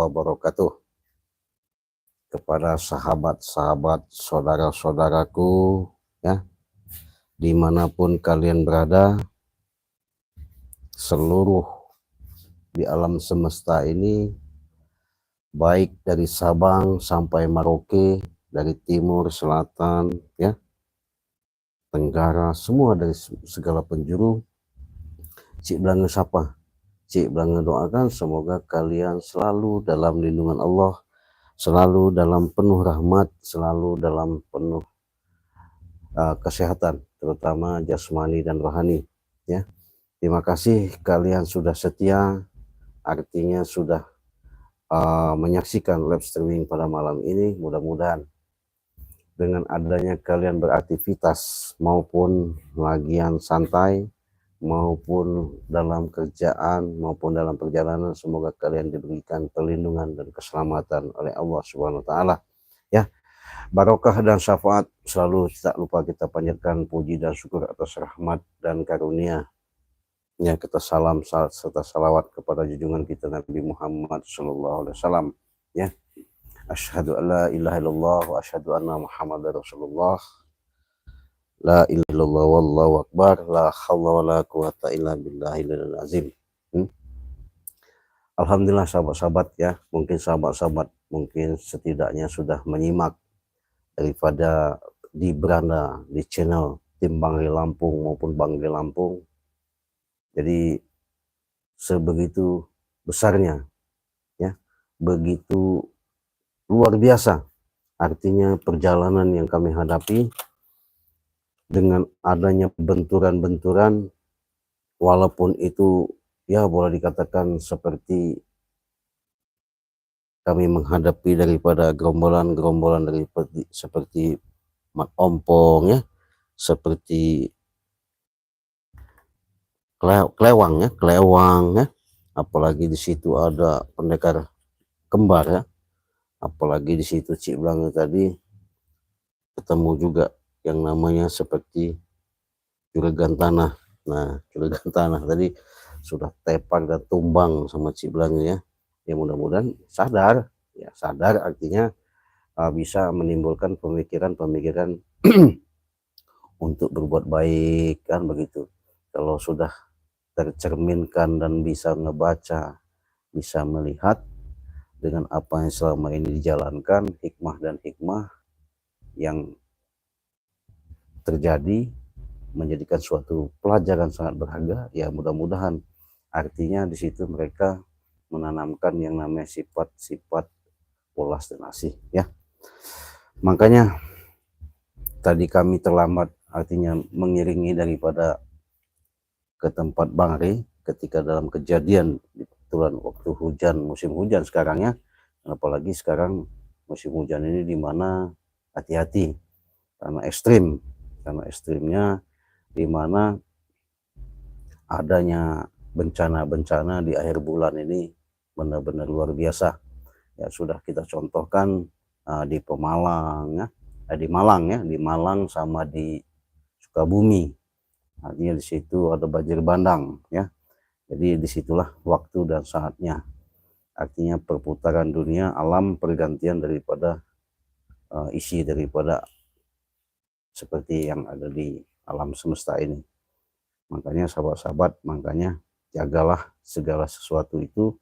wabarakatuh. Kepada sahabat-sahabat, saudara-saudaraku, ya, dimanapun kalian berada, seluruh di alam semesta ini, baik dari Sabang sampai Merauke, dari timur, selatan, ya, tenggara, semua dari segala penjuru. Cik Blanga sapa, Cik Blanga doakan semoga kalian selalu dalam lindungan Allah, selalu dalam penuh rahmat, selalu dalam penuh kesehatan, terutama jasmani dan rohani, ya. Terima kasih kalian sudah setia, artinya sudah menyaksikan live streaming pada malam ini. Mudah-mudahan dengan adanya kalian beraktivitas maupun lagian santai, maupun dalam kerjaan, maupun dalam perjalanan, semoga kalian diberikan perlindungan dan keselamatan oleh Allah Subhanahu wa taala, ya. Barokah dan syafaat selalu tak lupa kita panjatkan puji dan syukur atas rahmat dan karunia, ya. Kita salam serta salawat kepada junjungan kita Nabi Muhammad sallallahu alaihi wasallam, ya. Asyhadu an la ilaha illallah wa asyhadu anna Muhammadar Rasulullah. La ilaha illallah wallahu akbar, la haula wala quwata illa billahil azim. Alhamdulillah sahabat-sahabat, ya, mungkin sahabat-sahabat mungkin setidaknya sudah menyimak daripada di beranda di channel tim Banggai Lampung maupun Banggai Lampung. Jadi sebegitu besarnya, ya, begitu luar biasa artinya perjalanan yang kami hadapi dengan adanya benturan-benturan, walaupun itu ya boleh dikatakan seperti kami menghadapi daripada gerombolan-gerombolan dari seperti mat ompong, ya, seperti kelewang, ya, apalagi di situ ada pendekar kembar, ya, apalagi di situ Cik Blanga tadi ketemu juga yang namanya seperti juragan tanah. Nah, juragan tanah tadi sudah tepak dan tumbang sama Cik Blanga, ya. Ya mudah-mudahan sadar, ya, sadar artinya bisa menimbulkan pemikiran-pemikiran untuk berbuat baik, kan begitu. Kalau sudah tercerminkan dan bisa ngebaca, bisa melihat dengan apa yang selama ini dijalankan, hikmah dan hikmah yang terjadi menjadikan suatu pelajaran sangat berharga, ya mudah-mudahan artinya di situ mereka menanamkan yang namanya sifat-sifat polas dan asih, ya. Makanya tadi kami terlambat artinya mengiringi daripada ke tempat Bang Ri ketika dalam kejadian kebetulan waktu hujan, musim hujan sekarang, ya. Apalagi sekarang musim hujan ini dimana hati-hati karena ekstrimnya dimana adanya bencana-bencana di akhir bulan ini benar-benar luar biasa, ya. Sudah kita contohkan di Pemalang, ya, di Malang sama di Sukabumi, artinya di situ ada banjir bandang, ya. Jadi disitulah waktu dan saatnya, artinya perputaran dunia alam, pergantian daripada isi daripada seperti yang ada di alam semesta ini. Makanya sahabat-sahabat, makanya jagalah segala sesuatu itu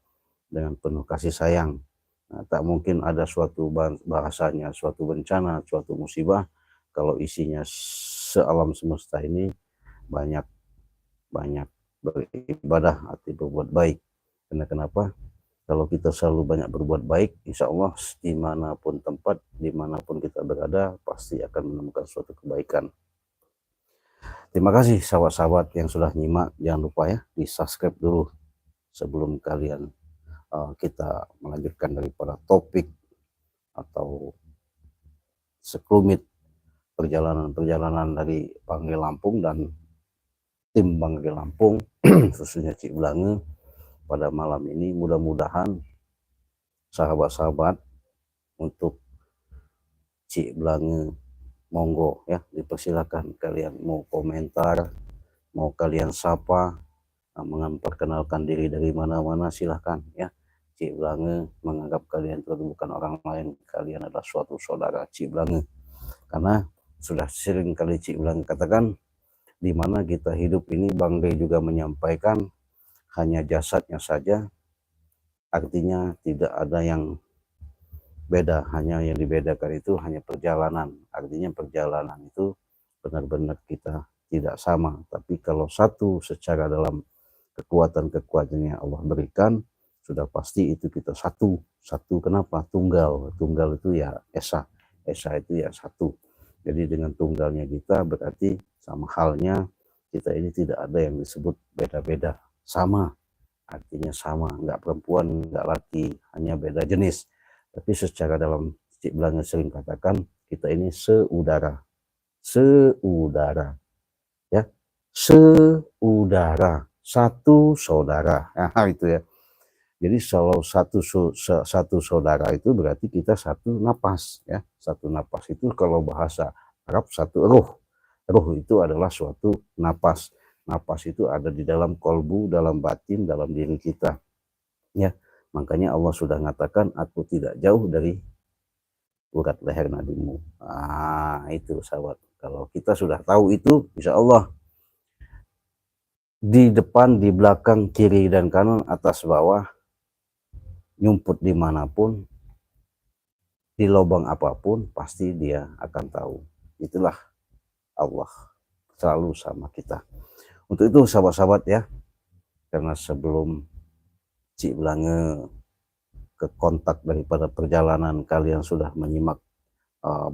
dengan penuh kasih sayang. Nah, tak mungkin ada suatu bahasanya, suatu bencana, suatu musibah kalau isinya sealam semesta ini banyak beribadah atau berbuat baik. Karena kenapa? Kalau kita selalu banyak berbuat baik, insya Allah dimanapun tempat, dimanapun kita berada, pasti akan menemukan suatu kebaikan. Terima kasih sahabat-sahabat yang sudah nyimak. Jangan lupa, ya, di subscribe dulu sebelum kalian kita melanjutkan daripada topik atau sekelumit perjalanan-perjalanan dari Banggai Lampung dan tim Banggai Lampung khususnya Cik Blanga pada malam ini. Mudah-mudahan sahabat-sahabat untuk Cik Blanga, monggo, ya, dipersilakan kalian mau komentar, mau kalian sapa, memperkenalkan diri dari mana-mana, silahkan, ya. Cik Blange menganggap kalian itu bukan orang lain, kalian adalah suatu saudara Cik Blange. Karena sudah sering kali Cik Blange katakan, di mana kita hidup ini, Bang Rey juga menyampaikan, hanya jasadnya saja, artinya tidak ada yang beda, hanya yang dibedakan itu hanya perjalanan. Artinya perjalanan itu benar-benar kita tidak sama, tapi kalau satu secara dalam kekuatan-kekuatan yang Allah berikan, sudah pasti itu kita satu. Satu kenapa? Tunggal. Tunggal itu ya esa. Esa itu ya satu. Jadi dengan tunggalnya kita berarti sama halnya kita ini tidak ada yang disebut beda-beda. Sama. Artinya sama. Nggak perempuan, nggak laki. Hanya beda jenis. Tapi secara dalam Cik Blange sering katakan, kita ini seudara. Seudara. Ya. Seudara. Satu saudara, nah, itu ya. Jadi kalau satu saudara itu berarti kita satu napas, ya. Satu napas itu kalau bahasa Arab satu ruh. Ruh itu adalah suatu napas. Napas itu ada di dalam kolbu, dalam batin, dalam diri kita. Ya, makanya Allah sudah mengatakan, aku tidak jauh dari urat leher nadimu. Ah, itu sahabat. Kalau kita sudah tahu itu, insya Allah di depan, di belakang, kiri dan kanan, atas bawah, nyumput dimanapun, di lubang apapun, pasti dia akan tahu. Itulah Allah selalu sama kita. Untuk itu sahabat-sahabat ya, karena sebelum Cik Blange ke kontak daripada perjalanan kalian sudah menyimak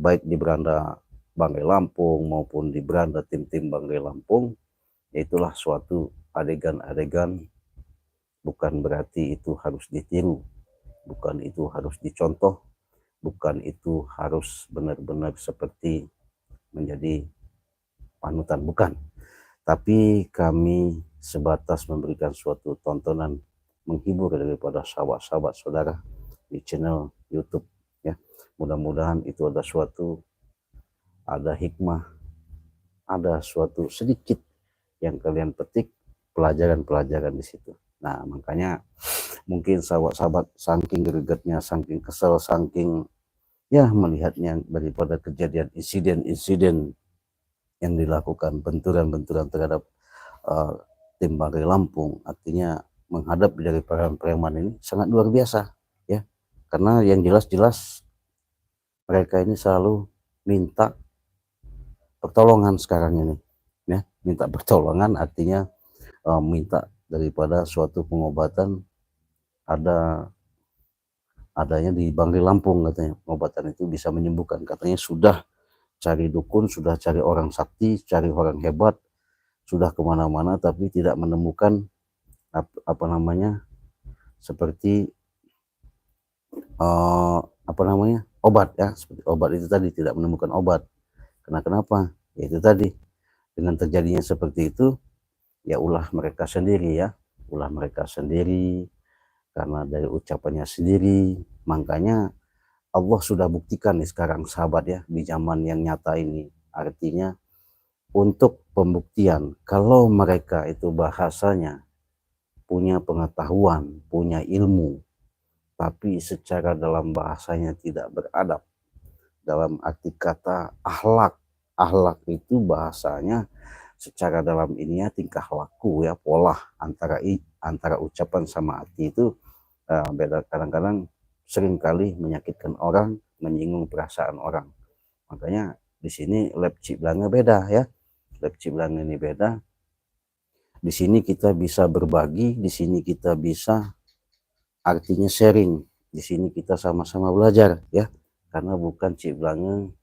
baik di beranda Bang Rey Lampung maupun di beranda tim-tim Bang Rey Lampung, itulah suatu adegan-adegan, bukan berarti itu harus ditiru, bukan itu harus dicontoh, bukan itu harus benar-benar seperti menjadi panutan, bukan. Tapi kami sebatas memberikan suatu tontonan menghibur daripada sahabat-sahabat saudara di channel YouTube ya. Mudah-mudahan itu ada suatu, ada hikmah, ada suatu sedikit yang kalian petik pelajaran-pelajaran di situ. Nah, makanya mungkin sahabat-sahabat saking gregetnya, saking kesel, saking ya melihatnya daripada kejadian insiden-insiden yang dilakukan, benturan-benturan terhadap tim Bang Rey Lampung, artinya menghadap dari preman ini sangat luar biasa ya. Karena yang jelas-jelas mereka ini selalu minta pertolongan sekarang ini ya, minta pertolongan artinya minta daripada suatu pengobatan, adanya di Bang Rey Lampung katanya, pengobatan itu bisa menyembuhkan. Katanya sudah cari dukun, sudah cari orang sakti, cari orang hebat, sudah kemana-mana tapi tidak menemukan apa namanya, seperti obat ya, seperti obat itu tadi, tidak menemukan obat. Kenapa? Ya itu tadi, dengan terjadinya seperti itu, ya ulah mereka sendiri ya, ulah mereka sendiri, karena dari ucapannya sendiri. Makanya Allah sudah buktikan nih sekarang sahabat ya, di zaman yang nyata ini. Artinya untuk pembuktian kalau mereka itu bahasanya punya pengetahuan, punya ilmu, tapi secara dalam bahasanya tidak beradab. Dalam arti kata akhlak, akhlak itu bahasanya secara dalam ininya tingkah laku ya, pola antara ucapan sama arti itu beda. Kadang-kadang seringkali menyakitkan orang, menyinggung perasaan orang. Makanya di sini lab Cik Blange beda ya, lab Cik Blange ini beda. Di sini kita bisa berbagi, di sini kita bisa artinya sharing, di sini kita sama-sama belajar ya. Karena bukan Cik Blange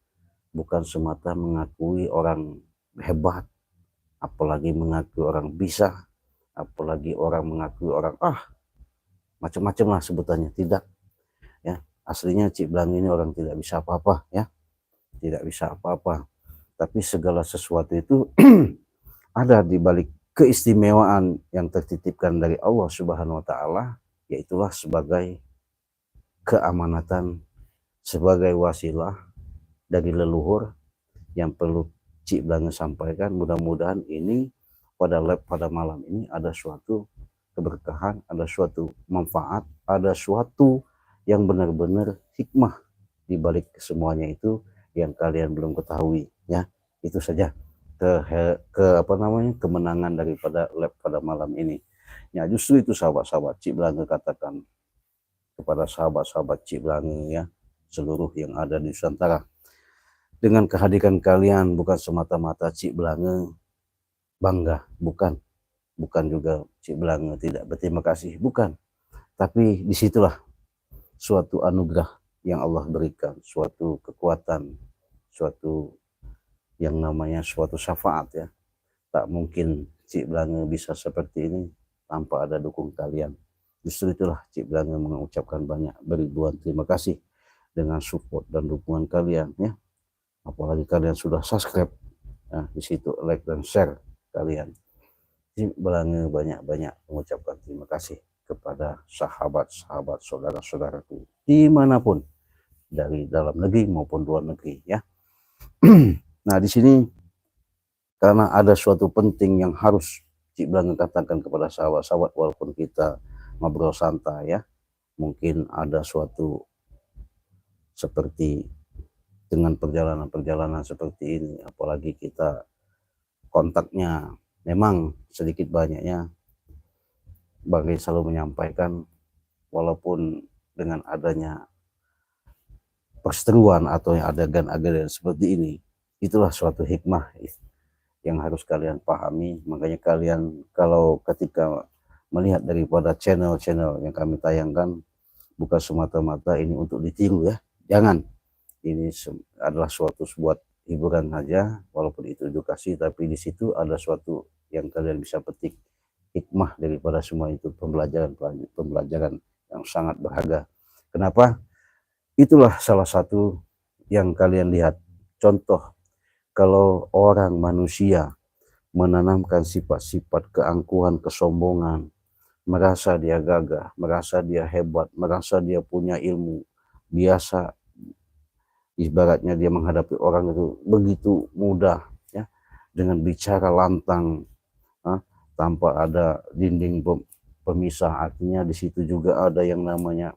bukan semata mengakui orang hebat, apalagi mengakui orang bisa, apalagi orang mengakui orang macam-macam lah sebutannya, tidak ya. Aslinya Cik Blange ini orang tidak bisa apa-apa ya, tidak bisa apa-apa, tapi segala sesuatu itu ada di balik keistimewaan yang tertitipkan dari Allah Subhanahu wa taala, yaitulah sebagai keamanatan, sebagai wasilah dari leluhur yang perlu Cik Blange sampaikan. Mudah-mudahan ini pada malam ini ada suatu keberkahan, ada suatu manfaat, ada suatu yang benar-benar hikmah di balik semuanya itu yang kalian belum ketahui, ya. Itu saja kemenangan daripada lab pada malam ini. Ya, justru itu sahabat-sahabat Cik Belanga katakan kepada sahabat-sahabat Cik Belanga, ya, seluruh yang ada di Nusantara. Dengan kehadiran kalian bukan semata-mata Cik Belanga bangga, bukan juga Cik Belanga tidak berterima kasih, bukan. Tapi disitulah suatu anugerah yang Allah berikan, suatu kekuatan, suatu yang namanya suatu syafaat, ya. Tak mungkin Cik Belanga bisa seperti ini tanpa ada dukung kalian. Justru itulah Cik Belanga mengucapkan banyak beribuan terima kasih dengan support dan dukungan kalian, ya. Apalagi kalian sudah subscribe, nah di situ like dan share kalian. Cik Belanga banyak-banyak mengucapkan terima kasih kepada sahabat-sahabat saudara-saudaraku dimanapun, dari dalam negeri maupun luar negeri, ya. Nah, di sini karena ada suatu penting yang harus Cik Belanga katakan kepada sahabat-sahabat, walaupun kita ngobrol santai, ya. Mungkin ada suatu seperti dengan perjalanan-perjalanan seperti ini, apalagi kita kontaknya memang sedikit banyaknya, Bang selalu menyampaikan, walaupun dengan adanya perseteruan atau yang adegan-adegan seperti ini, itulah suatu hikmah yang harus kalian pahami. Makanya kalian kalau ketika melihat daripada channel-channel yang kami tayangkan, bukan semata-mata ini untuk ditiru, ya, jangan. Ini adalah suatu buat hiburan saja, walaupun itu edukasi, tapi di situ ada suatu yang kalian bisa petik hikmah daripada semua itu, pembelajaran yang sangat berharga. Kenapa? Itulah salah satu yang kalian lihat. Contoh, kalau orang manusia menanamkan sifat-sifat keangkuhan, kesombongan, merasa dia gagah, merasa dia hebat, merasa dia punya ilmu, biasa ibaratnya dia menghadapi orang itu begitu mudah, ya, dengan bicara lantang, tanpa ada dinding pemisah. Artinya di situ juga ada yang namanya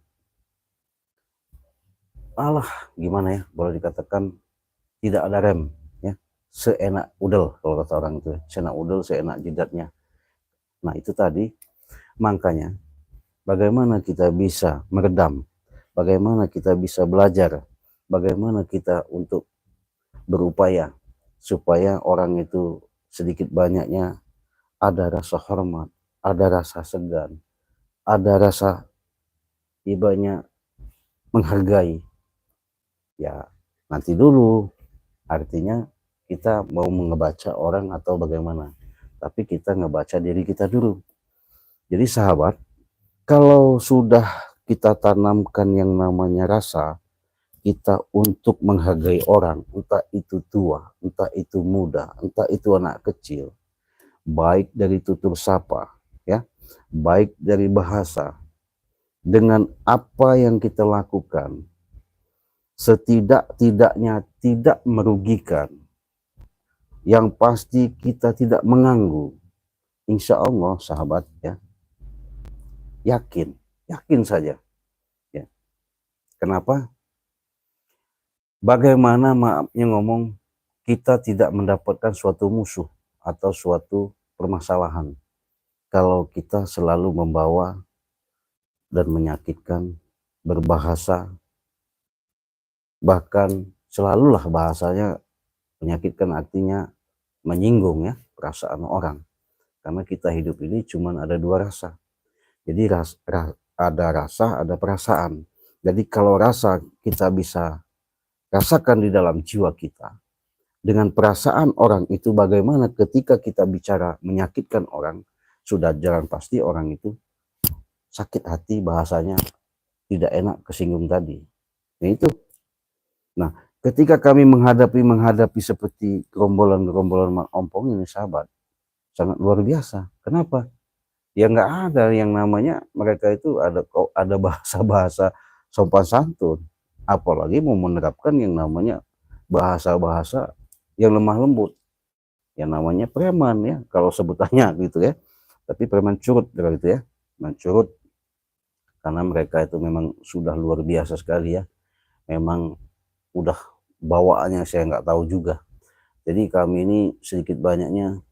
gimana, ya, boleh dikatakan tidak ada rem, ya, seenak udel kalau kata orang itu, seenak udel seenak jidatnya. Nah, itu tadi, makanya bagaimana kita bisa meredam, bagaimana kita bisa belajar, bagaimana kita untuk berupaya supaya orang itu sedikit banyaknya ada rasa hormat, ada rasa segan, ada rasa ibaratnya menghargai. Ya, nanti dulu, artinya kita mau ngebaca orang atau bagaimana, tapi kita ngebaca diri kita dulu. Jadi sahabat, kalau sudah kita tanamkan yang namanya rasa kita untuk menghargai orang, entah itu tua, entah itu muda, entah itu anak kecil, baik dari tutur sapa, ya, baik dari bahasa, dengan apa yang kita lakukan, setidak-tidaknya tidak merugikan, yang pasti kita tidak mengganggu, insya Allah sahabat, ya, yakin saja, ya. Kenapa? Bagaimana maafnya ngomong, kita tidak mendapatkan suatu musuh atau suatu permasalahan kalau kita selalu membawa dan menyakitkan, berbahasa, bahkan selalulah bahasanya menyakitkan, artinya menyinggung, ya, perasaan orang. Karena kita hidup ini cuma ada dua rasa. Jadi ada rasa, ada perasaan. Jadi kalau rasa kita bisa rasakan di dalam jiwa kita, dengan perasaan orang itu bagaimana ketika kita bicara menyakitkan orang, sudah jalan pasti orang itu sakit hati, bahasanya tidak enak, kesinggung tadi. Nah, itu. Nah, ketika kami menghadapi seperti gerombolan ompong ini sahabat, sangat luar biasa. Kenapa? Ya nggak ada yang namanya mereka itu ada bahasa-bahasa sopan santun, apalagi mau menerapkan yang namanya bahasa-bahasa yang lemah lembut, yang namanya preman, ya, kalau sebutannya gitu, ya, tapi preman curut gitu, ya. mencurut, karena mereka itu memang sudah luar biasa sekali ya. Memang udah bawaannya saya nggak tahu juga. Jadi kami ini sedikit banyaknya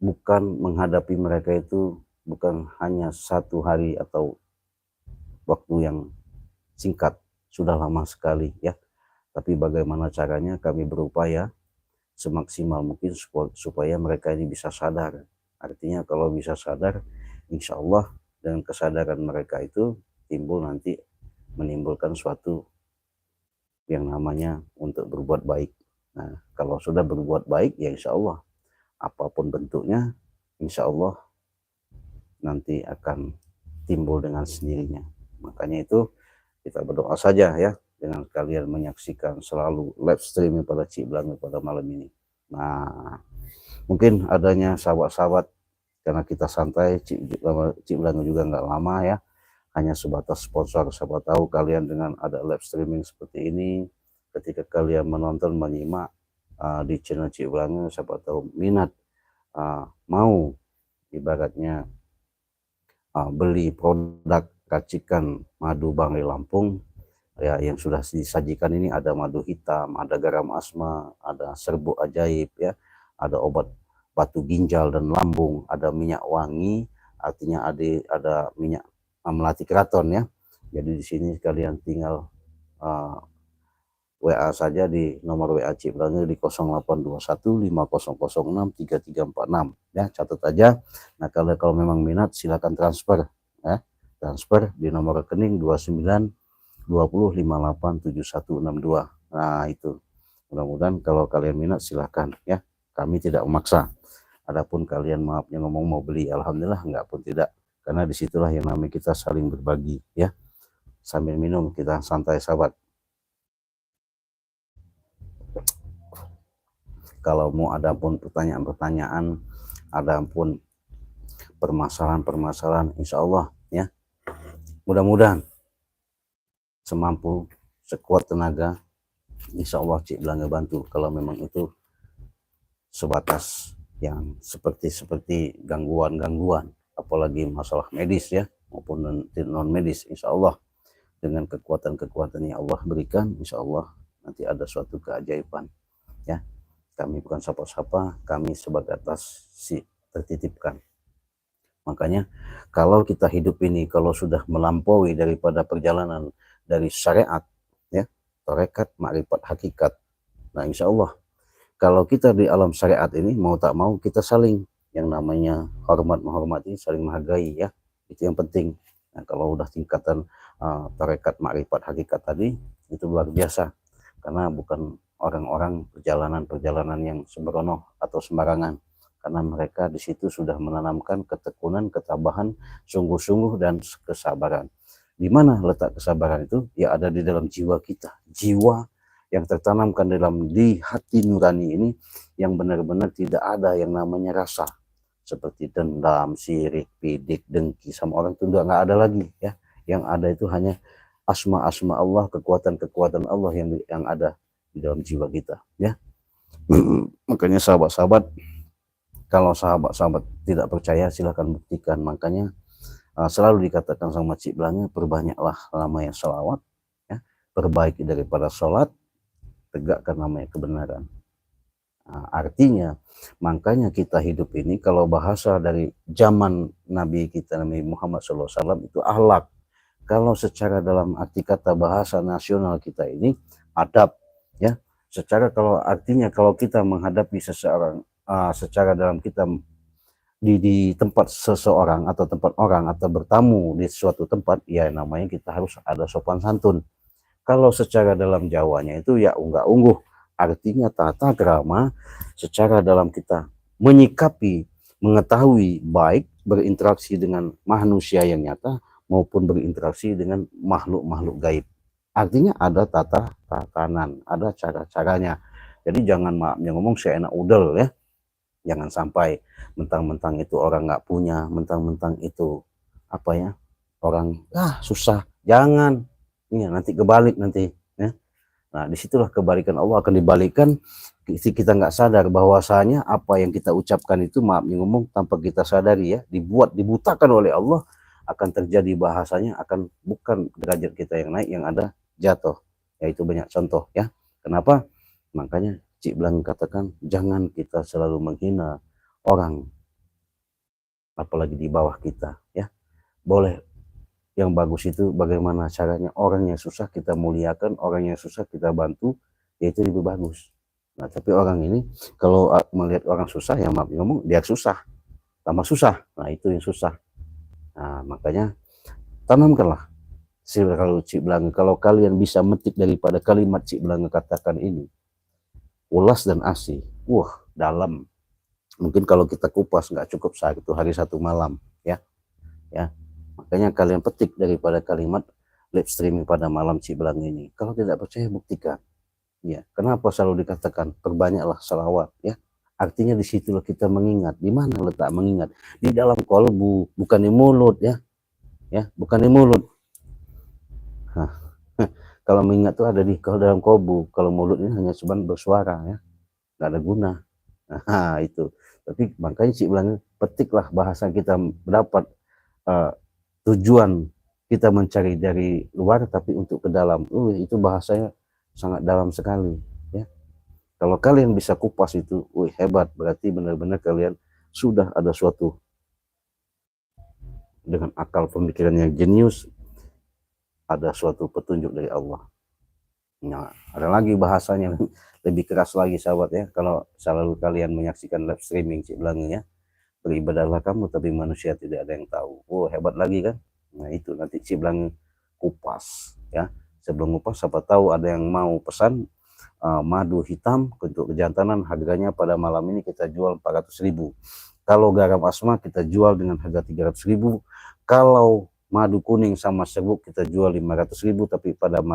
bukan menghadapi mereka itu bukan hanya 1 hari atau waktu yang singkat, sudah lama sekali ya. Tapi bagaimana caranya kami berupaya semaksimal mungkin supaya mereka ini bisa sadar. Artinya kalau bisa sadar, insya Allah dengan kesadaran mereka itu timbul nanti menimbulkan suatu yang namanya untuk berbuat baik. Nah, kalau sudah berbuat baik ya insya Allah apapun bentuknya, insya Allah nanti akan timbul dengan sendirinya. Makanya itu kita berdoa saja ya dengan kalian menyaksikan selalu live streaming pada Cik Blange pada malam ini. Nah, mungkin adanya sahabat-sahabat karena kita santai, Cik Blange juga nggak lama ya, hanya sebatas sponsor. Siapa tahu kalian dengan ada live streaming seperti ini, ketika kalian menonton menyimak di channel Cik Blange, siapa tahu minat mau ibaratnya beli produk racikan madu Bangli Lampung ya, yang sudah disajikan ini ada madu hitam, ada garam asma, ada serbuk ajaib ya, ada obat batu ginjal dan lambung, ada minyak wangi, artinya ada minyak melati keraton ya. Jadi di sini kalian tinggal WA saja di nomor WA Cik Blange di 082150063346 ya, catat aja. Nah, kalau memang minat silakan transfer ya, transfer di nomor rekening 2920587162. Nah, itu mudah-mudahan kalau kalian minat silakan ya, kami tidak memaksa. Adapun kalian maafnya ngomong mau beli, alhamdulillah enggak pun tidak, karena disitulah yang namanya kita saling berbagi ya. Sambil minum kita santai sahabat. Kalau mau ada pun pertanyaan-pertanyaan, ada pun permasalahan-permasalahan, insya Allah ya, mudah-mudahan semampu sekuat tenaga, insya Allah Cik Blange bantu. Kalau memang itu sebatas yang seperti gangguan-gangguan, apalagi masalah medis ya maupun non medis, insya Allah dengan kekuatan-kekuatan yang Allah berikan, insya Allah nanti ada suatu keajaiban ya. Kami bukan siapa-siapa, kami sebagai atas si tertitipkan. Makanya kalau kita hidup ini kalau sudah melampaui daripada perjalanan dari syariat ya, tarekat, makrifat, hakikat, nah insya Allah kalau kita di alam syariat ini mau tak mau kita saling yang namanya hormat menghormati, saling menghargai ya, itu yang penting. Nah, kalau udah tingkatan tarekat, makrifat, hakikat tadi itu luar biasa, karena bukan orang-orang perjalanan yang sembrono atau sembarangan, karena mereka di situ sudah menanamkan ketekunan, ketabahan, sungguh-sungguh dan kesabaran. Di mana letak kesabaran itu? Ya ada di dalam jiwa kita, jiwa yang tertanamkan di hati nurani ini, yang benar-benar tidak ada yang namanya rasa seperti dendam, sirik, pidik, dengki sama orang itu nggak ada lagi ya. Yang ada itu hanya asma-asma Allah, kekuatan-kekuatan Allah yang ada di dalam jiwa kita ya. Makanya sahabat-sahabat, kalau sahabat-sahabat tidak percaya silahkan buktikan. Makanya selalu dikatakan sama Cik Blange, perbanyaklah namanya salawat ya, perbaiki daripada sholat, tegakkan namanya kebenaran. Artinya makanya kita hidup ini, kalau bahasa dari zaman Nabi kita Nabi Muhammad SAW itu akhlak. Kalau secara dalam arti kata bahasa nasional kita ini adab ya. Secara kalau artinya kalau kita menghadapi seseorang secara dalam kita di tempat seseorang atau tempat orang atau bertamu di suatu tempat, ya namanya kita harus ada sopan santun. Kalau secara dalam Jawanya itu ya unggah-ungguh, artinya tata krama secara dalam kita menyikapi, mengetahui baik berinteraksi dengan manusia yang nyata maupun berinteraksi dengan makhluk-makhluk gaib. Artinya ada tatanan, ada cara-caranya. Jadi jangan maafnya ngomong seenak udel ya. Jangan sampai mentang-mentang itu orang nggak punya, mentang-mentang itu apa ya, orang susah. Jangan, ya nanti kebalik nanti ya. Nah disitulah kebalikan Allah akan dibalikkan kita nggak sadar bahwasanya apa yang kita ucapkan itu, maaf ngomong, tanpa kita sadari ya, dibutakan oleh Allah, akan terjadi bahasanya akan bukan derajat kita yang naik, yang ada jatuh. Yaitu banyak contoh ya. Kenapa? Makanya Cik Blang katakan jangan kita selalu menghina orang, apalagi di bawah kita ya. Boleh, yang bagus itu bagaimana caranya orang yang susah kita muliakan, orang yang susah kita bantu, yaitu lebih bagus. Nah, tapi orang ini kalau melihat orang susah, ya maaf ngomong, dia susah, tambah susah. Nah, itu yang susah. Nah, makanya tanamkanlah. Kalau Cik Blang, kalau kalian bisa metik daripada kalimat Cik Blang katakan ini, ulas dan asih, dalam. Mungkin kalau kita kupas nggak cukup satu hari satu malam ya. Makanya kalian petik daripada kalimat live streaming pada malam Cik Blang ini. Kalau tidak percaya, buktikan. Ya, kenapa selalu dikatakan perbanyaklah salawat ya? Artinya di situlah kita mengingat. Di mana letak mengingat? Di dalam kolbu, bukan di mulut ya. Ya, bukan di mulut. Kalau mengingat itu ada di dalam kolbu. Kalau mulut ini hanya cuma bersuara ya, nggak ada guna. Nah, itu. Tapi makanya Cik Blang, petiklah bahasa kita mendapat tujuan kita mencari dari luar tapi untuk ke dalam. Itu bahasanya sangat dalam sekali ya. Kalau kalian bisa kupas itu, hebat, berarti benar-benar kalian sudah ada suatu dengan akal pemikiran yang jenius, ada suatu petunjuk dari Allah. Nah, ada lagi bahasanya lebih keras lagi sahabat ya. Kalau selalu kalian menyaksikan live streaming Cik Blang ya, beribadahlah kamu tapi manusia tidak ada yang tahu. Hebat lagi kan. Nah, itu nanti Cik Blang kupas ya. Sebelum kupas, siapa tahu ada yang mau pesan madu hitam untuk kejantanan, harganya pada malam ini kita jual 400.000. Kalau garam asma kita jual dengan harga 300.000. Kalau madu kuning sama serbuk kita jual 500.000, tapi pada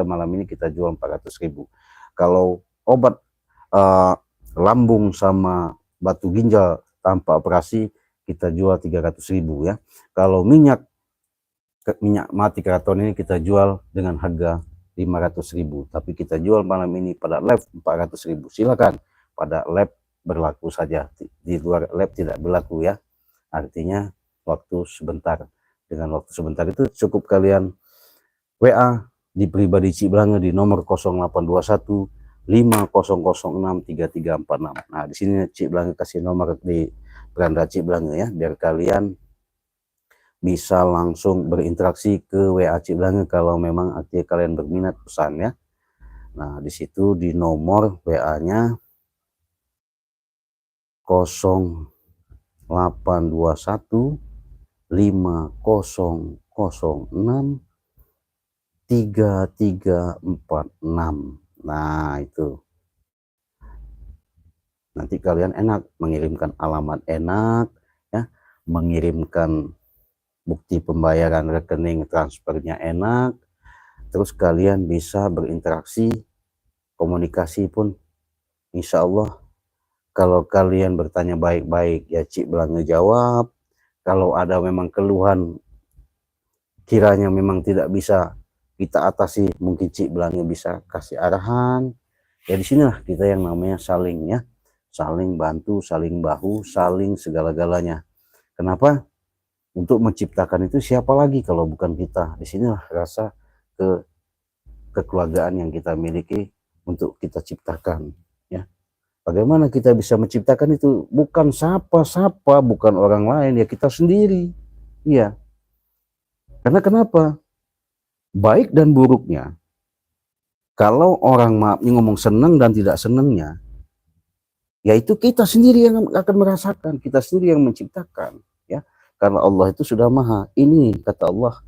malam ini kita jual 400.000. Kalau obat lambung sama batu ginjal tanpa operasi kita jual 300.000 ya. Kalau minyak mati keraton ini kita jual dengan harga 500.000, tapi kita jual malam ini pada live 400.000. Silakan, pada live berlaku saja, di luar live tidak berlaku ya. Artinya waktu sebentar. Dengan waktu sebentar itu cukup kalian WA di pribadi Cik Blang di nomor 0821 5006 3346. Nah, di sini Cik Blang kasih nomor di beranda Cik Blang ya, biar kalian bisa langsung berinteraksi ke WA Cik Blang kalau memang artinya kalian berminat pesan ya. Nah, di situ di nomor WA-nya 0821 5006 3346. Nah, itu. Nanti kalian enak mengirimkan alamat, enak ya, mengirimkan bukti pembayaran rekening transfernya enak, terus kalian bisa berinteraksi, komunikasi pun insya Allah kalau kalian bertanya baik-baik ya Cik Blang ngejawab. Kalau ada memang keluhan kiranya memang tidak bisa kita atasi, mungkin Cik Blang bisa kasih arahan ya. Di sinilah kita yang namanya saling ya, saling bantu, saling bahu, saling segala-galanya. Kenapa? Untuk menciptakan itu siapa lagi kalau bukan kita. Di sinilah rasa kekeluargaan yang kita miliki untuk kita ciptakan ya. Bagaimana kita bisa menciptakan itu? Bukan siapa-siapa, bukan orang lain ya, kita sendiri. Iya. Karena kenapa? Baik dan buruknya, kalau orang maaf ngomong senang dan tidak senangnya, yaitu kita sendiri yang akan merasakan, kita sendiri yang menciptakan ya. Karena Allah itu sudah maha. Ini kata Allah,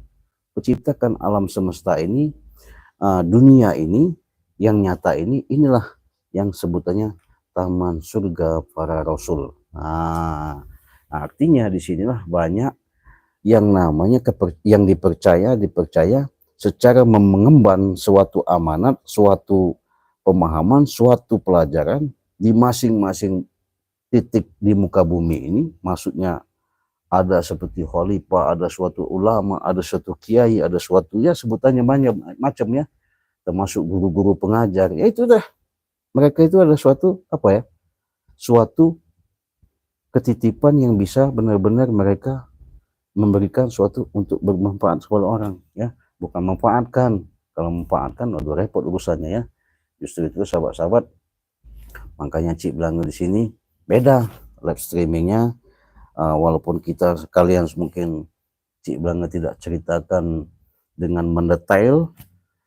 menciptakan alam semesta ini, dunia ini, yang nyata ini, inilah yang sebutannya taman surga para rasul. Nah, artinya disinilah banyak yang namanya yang dipercaya secara mengemban suatu amanat, suatu pemahaman, suatu pelajaran di masing-masing titik di muka bumi ini. Maksudnya ada seperti khalifah, ada suatu ulama, ada suatu kiai, ada suatu ya sebutannya banyak macam ya, termasuk guru-guru pengajar. Ya itu dah mereka itu adalah suatu apa ya? Suatu ketitipan yang bisa benar-benar mereka memberikan suatu untuk bermanfaat kepada orang, ya, bukan memanfaatkan. Kalau memanfaatkan udah repot urusannya, ya. Justru itu sahabat-sahabat, makanya Cik Belanga di sini beda live streamingnya. Walaupun kita sekalian mungkin Cik Belanga tidak ceritakan dengan mendetail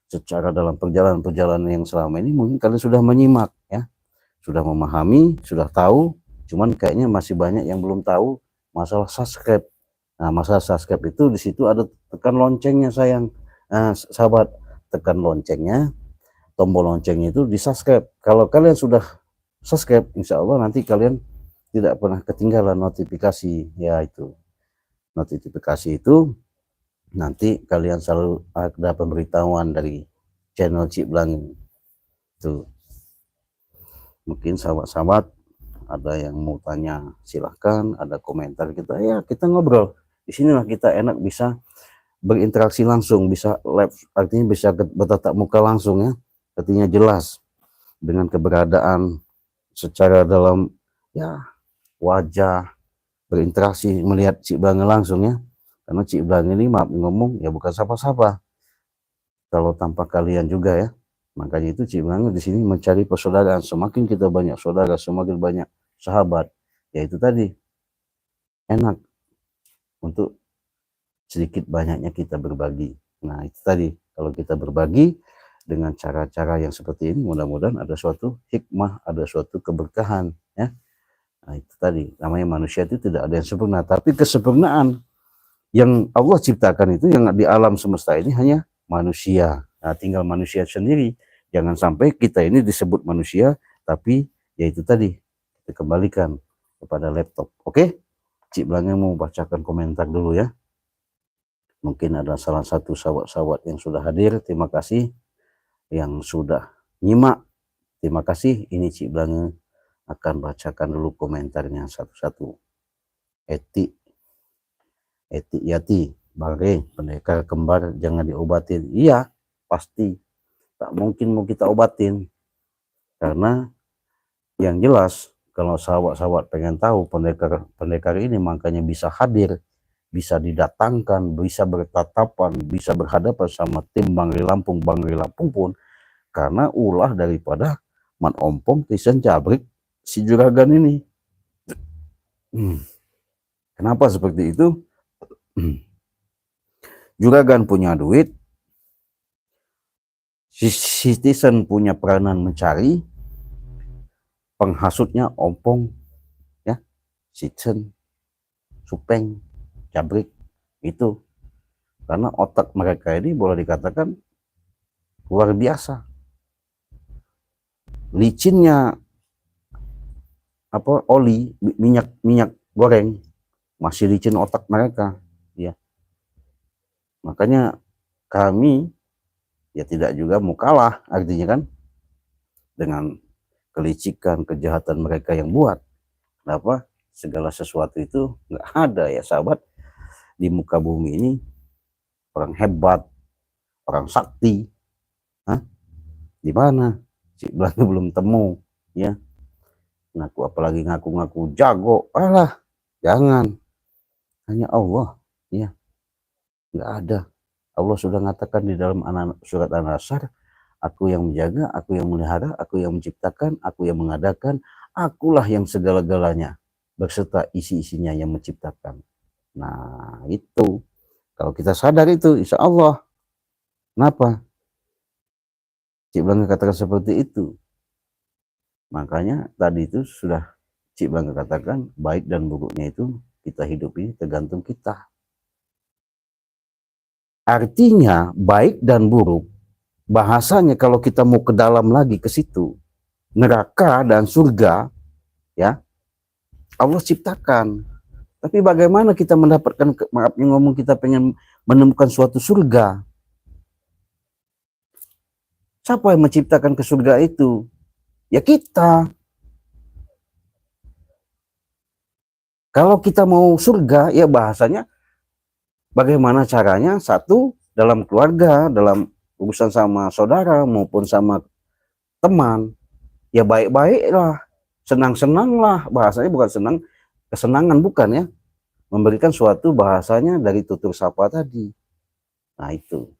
secara dalam perjalanan yang selama ini, mungkin kalian sudah menyimak, ya, sudah memahami, sudah tahu, cuman kayaknya masih banyak yang belum tahu masalah subscribe. Nah, masalah subscribe itu di situ ada tekan loncengnya sayang. Sahabat, tekan loncengnya, tombol loncengnya itu di subscribe. Kalau kalian sudah subscribe, insya Allah nanti kalian tidak pernah ketinggalan notifikasi, ya. Itu notifikasi itu nanti kalian selalu ada pemberitahuan dari channel Cik Belanga. Tuh, mungkin sahabat-sahabat ada yang mau tanya, silahkan. Ada komentar, kita ngobrol di sinilah, kita enak bisa berinteraksi langsung, bisa live, artinya bisa bertatap muka langsung, ya, artinya jelas dengan keberadaan secara dalam, ya, wajah, berinteraksi, melihat Cik Belanga langsung, ya. Karena Cik Belanga ini, maaf ngomong, ya bukan siapa-siapa kalau tanpa kalian juga, ya. Makanya itu Cik Belanga di sini mencari persaudaraan. Semakin kita banyak saudara, semakin banyak sahabat, ya itu tadi, enak untuk sedikit banyaknya kita berbagi. Nah, itu tadi, kalau kita berbagi dengan cara-cara yang seperti ini, mudah-mudahan ada suatu hikmah, ada suatu keberkahan, ya. Nah, itu tadi, namanya manusia itu tidak ada yang sempurna, tapi kesempurnaan yang Allah ciptakan itu, yang di alam semesta ini hanya manusia. Nah, tinggal manusia sendiri. Jangan sampai kita ini disebut manusia, tapi ya itu tadi, kita kembalikan kepada laptop. Oke? Cik Belanga mau bacakan komentar dulu, ya. Mungkin ada salah satu sahabat-sahabat yang sudah hadir, terima kasih. Yang sudah nyimak, terima kasih. Ini Cik Belanga akan bacakan dulu komentarnya satu-satu. Eti Yati, Bare, pendekar kembar jangan diobatin. Iya, pasti tak mungkin mau kita obatin, karena yang jelas kalau sahabat-sahabat pengen tahu pendekar ini, makanya bisa hadir, bisa didatangkan, bisa bertatapan, bisa berhadapan sama tim Bang Lampung pun, karena ulah daripada Man Ompong, Tisen Cabrik, si Juragan ini. Kenapa seperti itu? Juragan punya duit, si Tisen punya peranan mencari, penghasutnya Ompong, ya, Tisen, Supeng, Cabrik, itu karena otak mereka ini boleh dikatakan luar biasa. Licinnya oli, minyak goreng, masih licin otak mereka, ya. Makanya kami ya tidak juga mau kalah, artinya kan, dengan kelicikan, kejahatan mereka yang buat. Kenapa? Segala sesuatu itu nggak ada, ya sahabat, di muka bumi ini orang hebat, orang sakti, di mana? Cik Belanga belum temu, ya. Apalagi ngaku-ngaku jago, alah, jangan. Hanya Allah, ya. Nggak ada. Allah sudah mengatakan di dalam surat An-Nasr, aku yang menjaga, aku yang melihara, aku yang menciptakan, aku yang mengadakan, akulah yang segala-galanya, berserta isi-isinya yang menciptakan. Nah, itu. Kalau kita sadar itu, insya Allah. Kenapa? Cik Belanga katakan seperti itu. Makanya tadi itu sudah Cik Belanga katakan, baik dan buruknya itu kita hidupi tergantung kita. Artinya baik dan buruk, bahasanya kalau kita mau ke dalam lagi ke situ, neraka dan surga, ya, Allah ciptakan. Tapi bagaimana kita mendapatkan, maafnya ngomong, kita pengen menemukan suatu surga? Siapa yang menciptakan ke surga itu? Ya kita. Kalau kita mau surga, ya bahasanya bagaimana caranya? Satu, dalam keluarga, dalam urusan sama saudara maupun sama teman, ya baik-baik lah, senang-senang lah, bahasanya bukan senang, kesenangan bukan ya, memberikan suatu bahasanya dari tutur sapa tadi. Nah itu,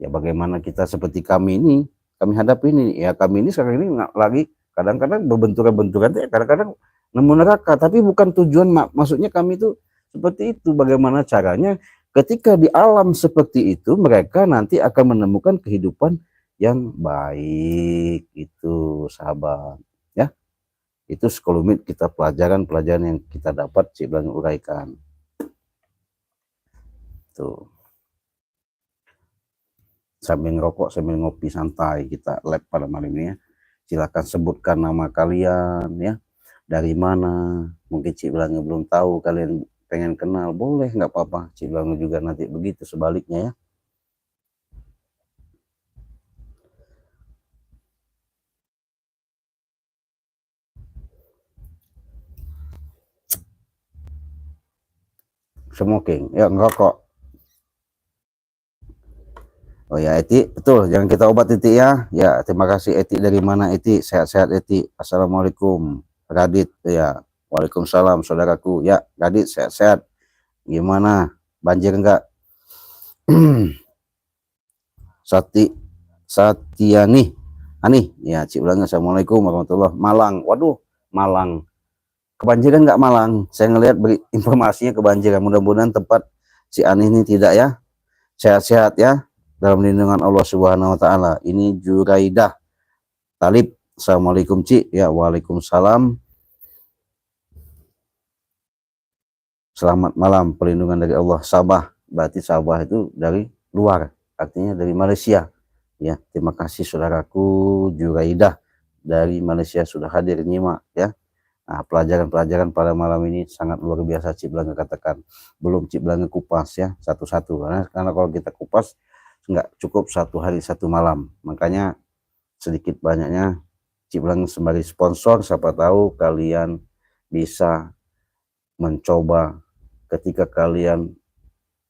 ya bagaimana kita seperti kami ini, kami hadapi ini, ya kami ini sekarang ini lagi kadang-kadang berbenturan-benturan, kadang-kadang nemu neraka, tapi bukan tujuan, maksudnya kami itu seperti itu. Bagaimana caranya ketika di alam seperti itu mereka nanti akan menemukan kehidupan yang baik, itu sahabat ya. Itu sekelumit kita pelajaran yang kita dapat Cik Blange uraikan tuh. Sambil ngerokok, sambil ngopi santai kita live pada malam ini ya. Silakan sebutkan nama kalian ya, dari mana. Mungkin Cik Blange belum tahu, kalian pengen kenal, boleh, nggak apa-apa. Cik Blange juga nanti begitu sebaliknya ya. Smoking ya, ngerokok. Oh ya Eti, betul, jangan kita obat Eti ya. Ya terima kasih Eti, dari mana Eti? Sehat-sehat Eti. Assalamualaikum Radit ya. Waalaikumsalam saudaraku ya. Radit sehat-sehat. Gimana, banjir enggak? Satiani Ani ya, Cik Blange assalamualaikum warahmatullahi. Malang, waduh Malang kebanjiran nggak Malang? Saya ngelihat informasinya kebanjiran. Mudah-mudahan tempat si Ani ini tidak ya. Sehat-sehat ya, dalam lindungan Allah Subhanahu wa taala. Ini Juraidah Talib. Assalamualaikum Cik ya. Waalaikumsalam. Selamat malam, perlindungan dari Allah. Sabah, berarti Sabah itu dari luar, artinya dari Malaysia ya. Terima kasih saudaraku Juraidah dari Malaysia sudah hadir nyimak ya. Nah, pelajaran-pelajaran pada malam ini sangat luar biasa Cik Blange katakan. Belum Cik Blange kupas ya satu-satu, karena kalau kita kupas nggak cukup satu hari satu malam. Makanya sedikit banyaknya Cik Blange sembari sponsor, siapa tahu kalian bisa mencoba ketika kalian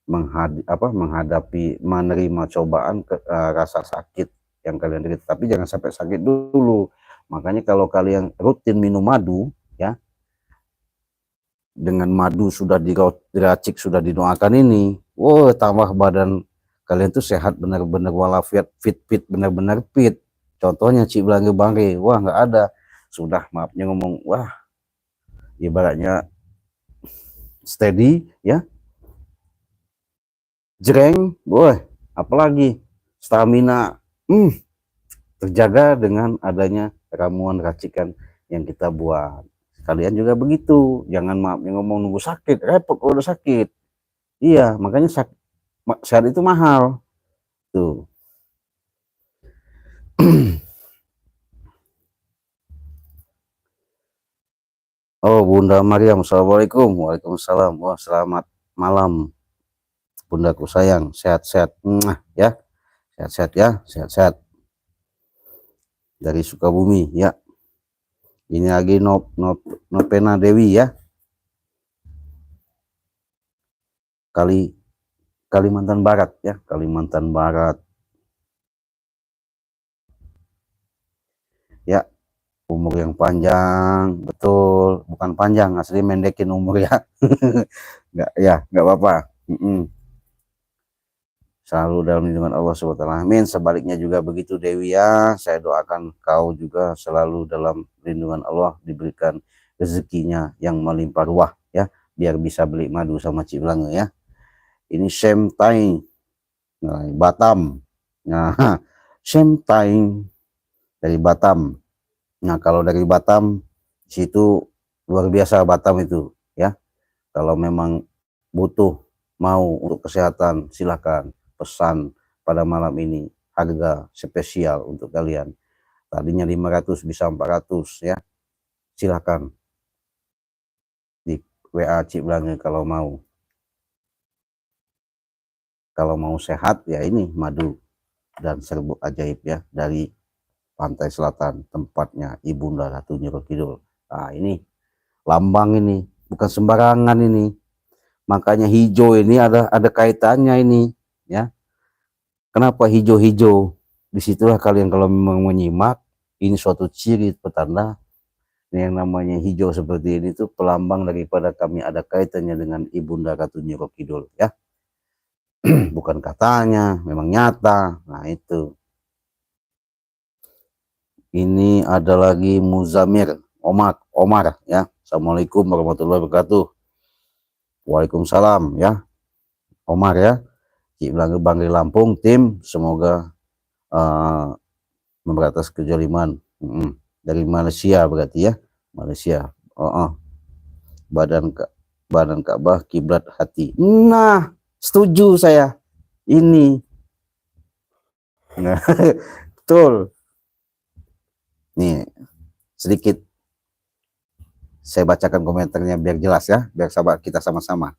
menghadapi, menerima cobaan, rasa sakit yang kalian derita. Tapi jangan sampai sakit dulu. Makanya kalau kalian rutin minum madu ya, dengan madu sudah diracik, sudah didoakan ini, tambah badan kalian tuh sehat benar-benar walafiat, fit benar-benar fit. Contohnya Cik Blange Bangre, wah nggak ada, sudah maafnya ngomong, wah ibaratnya steady ya, jreng, apalagi stamina terjaga dengan adanya ramuan racikan yang kita buat. Kalian juga begitu, jangan maafnya ngomong nunggu sakit, repot kalau udah sakit. Iya, makanya sehat itu mahal tuh. Oh Bunda Mariam, assalamualaikum. Waalaikumsalam. Wah selamat malam bundaku sayang, sehat-sehat ya, sehat-sehat ya, sehat-sehat dari Sukabumi ya. Ini lagi Nopena Dewi ya, Kalimantan Barat ya, Kalimantan Barat ya. Umur yang panjang, betul, bukan panjang, asli mendekin umur ya. Nggak ya, nggak apa-apa. Selalu dalam lindungan Allah SWT. Amin. Sebaliknya juga begitu Dewi ya. Saya doakan kau juga selalu dalam lindungan Allah, diberikan rezekinya yang melimpah ruah ya, biar bisa beli madu sama Cik Blange ya. Ini Shem Tai Batam. Nah, Shem Tai dari Batam. Nah, kalau dari Batam situ luar biasa Batam itu ya. Kalau memang butuh mau untuk kesehatan, silakan pesan pada malam ini, harga spesial untuk kalian. Tadinya 500 bisa 400 ya. Silakan di WA Cik Blange kalau mau. Kalau mau sehat ya ini madu dan serbuk ajaib ya, dari pantai selatan, tempatnya Ibunda Ratu Nyiro Kidul. Nah, ini lambang ini bukan sembarangan ini. Makanya hijau ini ada kaitannya ini ya. Kenapa hijau-hijau? Disitulah kalian kalau memang menyimak Ini suatu ciri petanda yang namanya hijau seperti ini tuh pelambang daripada kami ada kaitannya dengan Ibunda Ratu Nyiro Kidul ya. Bukan katanya, memang nyata. Nah itu. Ini ada lagi Muzamir Omar ya. Assalamualaikum warahmatullahi wabarakatuh. Waalaikumsalam ya. Omar ya. Cik Belanga Bangli Lampung tim semoga memberantas kezaliman. Dari Malaysia berarti ya. Malaysia. Badan Ka'bah kiblat hati. Nah, setuju saya. Ini. Nah, betul. Nih, sedikit saya bacakan komentarnya biar jelas ya, biar sahabat kita sama-sama.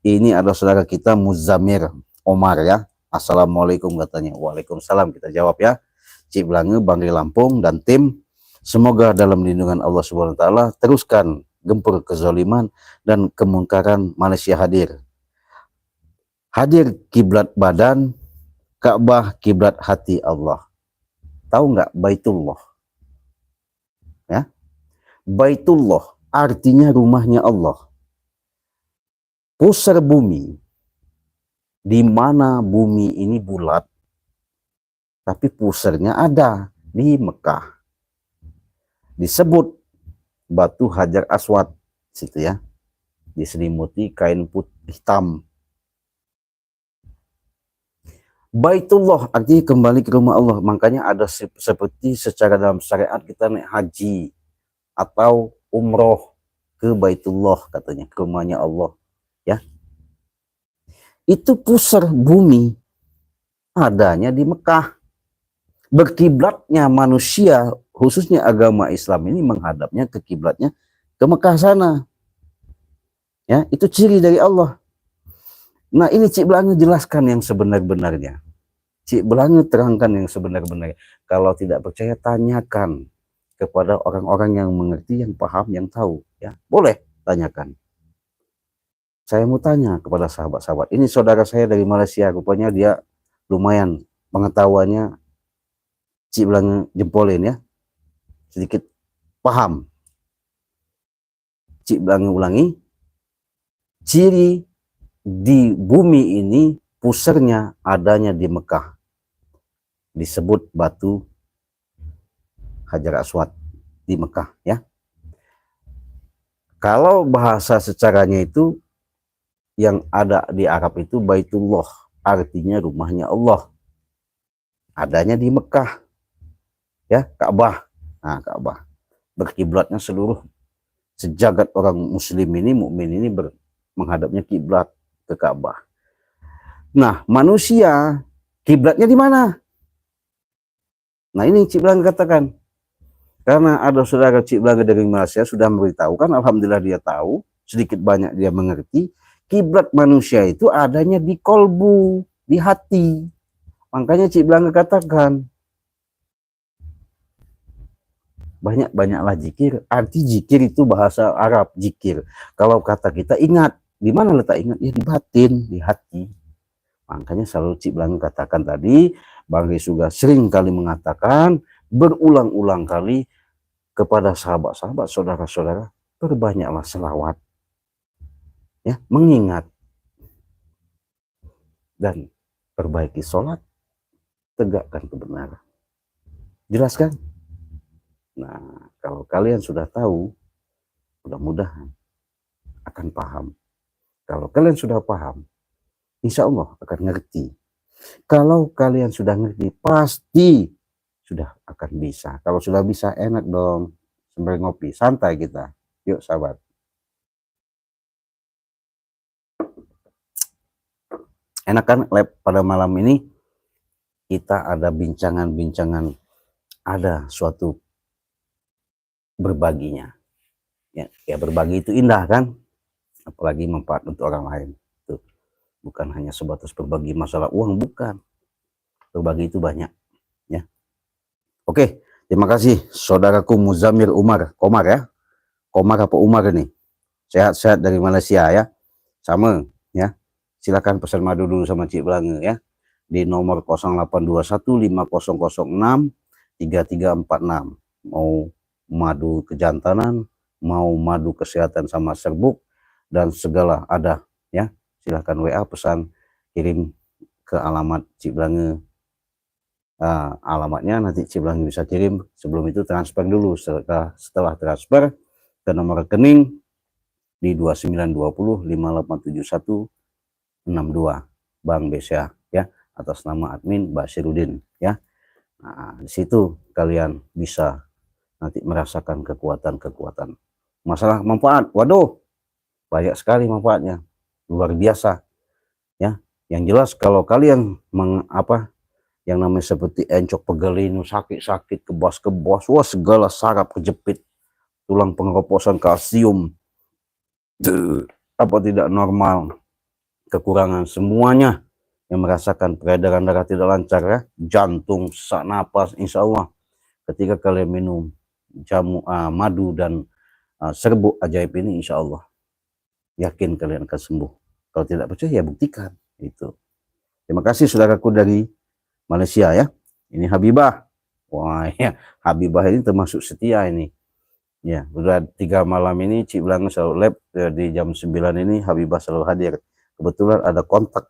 Ini adalah saudara kita Muzamir Omar ya. Assalamualaikum katanya. Waalaikumsalam kita jawab ya. Cik Belanga Bangli Lampung dan tim, semoga dalam lindungan Allah Subhanahu wa taala teruskan gempur kezaliman dan kemungkaran Malaysia hadir. Hadir kiblat badan, Ka'bah kiblat hati Allah. Tahu nggak Baitullah? Ya. Baitullah artinya rumahnya Allah. Pusar bumi, di mana bumi ini bulat, tapi pusarnya ada di Mekah. Disebut batu Hajar Aswad, situ ya, diselimuti kain putih hitam. Baitullah artinya kembali ke rumah Allah. Makanya ada seperti secara dalam syariat kita naik haji atau umroh ke Baitullah katanya, ke rumahnya Allah ya. Itu pusar bumi adanya di Mekah. Berkiblatnya manusia khususnya agama Islam ini menghadapnya ke kiblatnya ke Mekah sana. Ya, itu ciri dari Allah. Nah, ini Cik Belanga jelaskan yang sebenar-benarnya. Cik Belanga terangkan yang sebenar-benarnya. Kalau tidak percaya, tanyakan kepada orang-orang yang mengerti, yang paham, yang tahu. Ya, boleh tanyakan. Saya mau tanya kepada sahabat-sahabat. Ini saudara saya dari Malaysia, rupanya dia lumayan pengetahuannya. Cik Belanga jempolin ya, sedikit paham. Cik Belanga ulangi, ciri di bumi ini pusarnya adanya di Mekah, disebut batu Hajar Aswad di Mekah ya. Kalau bahasa secaranya itu yang ada di Arab itu Baitullah, artinya rumahnya Allah, adanya di Mekah ya. Ka'bah, nah Ka'bah berkiblatnya seluruh sejagat orang muslim ini, mukmin ini menghadapnya kiblat ke Ka'bah. Nah, manusia kiblatnya di mana? Nah, ini Cik Belanga katakan. Karena ada saudara Cik Belanga dari Malaysia sudah memberitahu kan, alhamdulillah dia tahu, sedikit banyak dia mengerti, kiblat manusia itu adanya di kolbu, di hati. Makanya Cik Belanga katakan, banyak-banyaklah zikir. Arti zikir itu bahasa Arab, zikir. Kalau kata kita ingat, di mana letak ingat? Ya di batin, di hati. Makanya selalu Cik Belanga katakan tadi, Bang Ri juga sering kali mengatakan, berulang-ulang kali kepada sahabat-sahabat, saudara-saudara, perbanyaklah selawat. Ya, mengingat. Dan perbaiki sholat, tegakkan kebenaran. Jelaskan? Nah, kalau kalian sudah tahu, mudah-mudahan akan paham. Kalau kalian sudah paham, insya Allah akan ngerti. Kalau kalian sudah ngerti, pasti sudah akan bisa. Kalau sudah bisa, enak dong. Sembari ngopi, santai kita. Yuk sahabat. Enak kan lab pada malam ini? Kita ada bincangan-bincangan, ada suatu berbaginya. Ya berbagi itu indah kan? Apalagi manfaat untuk orang lain. Tuh. Bukan hanya sebatas berbagi masalah uang, bukan. Berbagi itu banyak. Ya. Oke, terima kasih saudaraku Muzamir Komar ya. Komar apa Umar ini? Sehat-sehat dari Malaysia ya. Sama ya. Silakan pesan madu dulu sama Cik Belanga ya. Di nomor 0821 5006 3346, mau madu kejantanan, mau madu kesehatan sama serbuk dan segala ada ya. Silahkan WA pesan, kirim ke alamat Ciblange. Alamatnya nanti Ciblange bisa kirim, sebelum itu transfer dulu. Setelah transfer ke nomor rekening di 2920587162 Bank BCA ya, atas nama admin Basirudin ya. Nah, di situ kalian bisa nanti merasakan kekuatan-kekuatan. Masalah manfaat, waduh, banyak sekali manfaatnya, luar biasa ya. Yang jelas kalau kalian yang namanya seperti encok pegelinu, sakit-sakit, kebas-kebas, wah segala saraf kejepit, tulang pengeroposan, kalsium, tidak normal, kekurangan, semuanya yang merasakan peredaran darah tidak lancar ya, jantung, sesak napas, insya Allah ketika kalian minum madu dan serbuk ajaib ini, insya Allah yakin kalian akan sembuh. Kalau tidak percaya ya buktikan itu. Terima kasih saudaraku dari Malaysia ya. Ini Habibah. Wah ya, Habibah ini termasuk setia ini. Ya, udah 3 malam ini Ciblange selalu live di jam 9 ini Habibah selalu hadir. Kebetulan ada kontak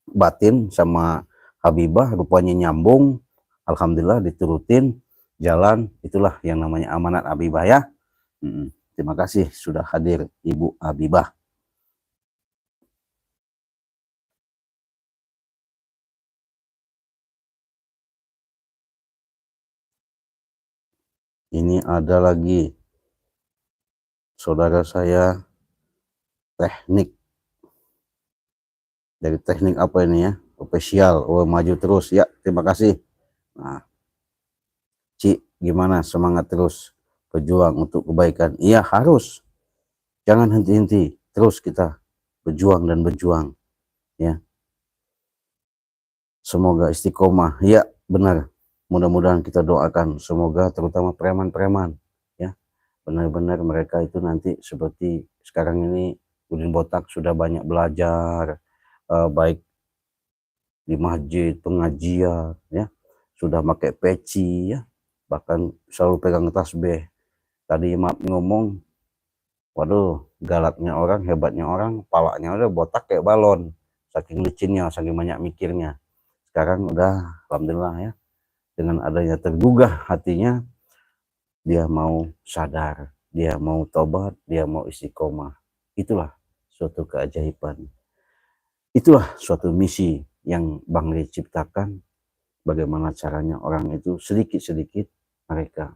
batin sama Habibah, rupanya nyambung. Alhamdulillah diturutin jalan, itulah yang namanya amanat Habibah ya. Terima kasih sudah hadir Ibu Habibah. Ini ada lagi saudara saya teknik, dari teknik apa ini ya, official. Oh, maju terus ya, terima kasih. Nah, Ci, gimana, semangat terus berjuang untuk kebaikan? Iya harus, jangan henti-henti, terus kita berjuang dan berjuang ya. Semoga istiqomah ya, benar. Mudah-mudahan kita doakan semoga terutama preman-preman ya, benar-benar mereka itu nanti seperti sekarang ini Udin Botak sudah banyak belajar baik di masjid, pengajian ya, sudah pakai peci ya, bahkan selalu pegang tasbih. Tadi Imam ngomong, waduh galaknya orang, hebatnya orang, palanya udah botak kayak balon, saking licinnya, saking banyak mikirnya. Sekarang udah alhamdulillah ya, dengan adanya tergugah hatinya, dia mau sadar, dia mau tobat, dia mau istiqomah. Itulah suatu keajaiban, itulah suatu misi yang Bang Lee ciptakan. Bagaimana caranya orang itu sedikit-sedikit mereka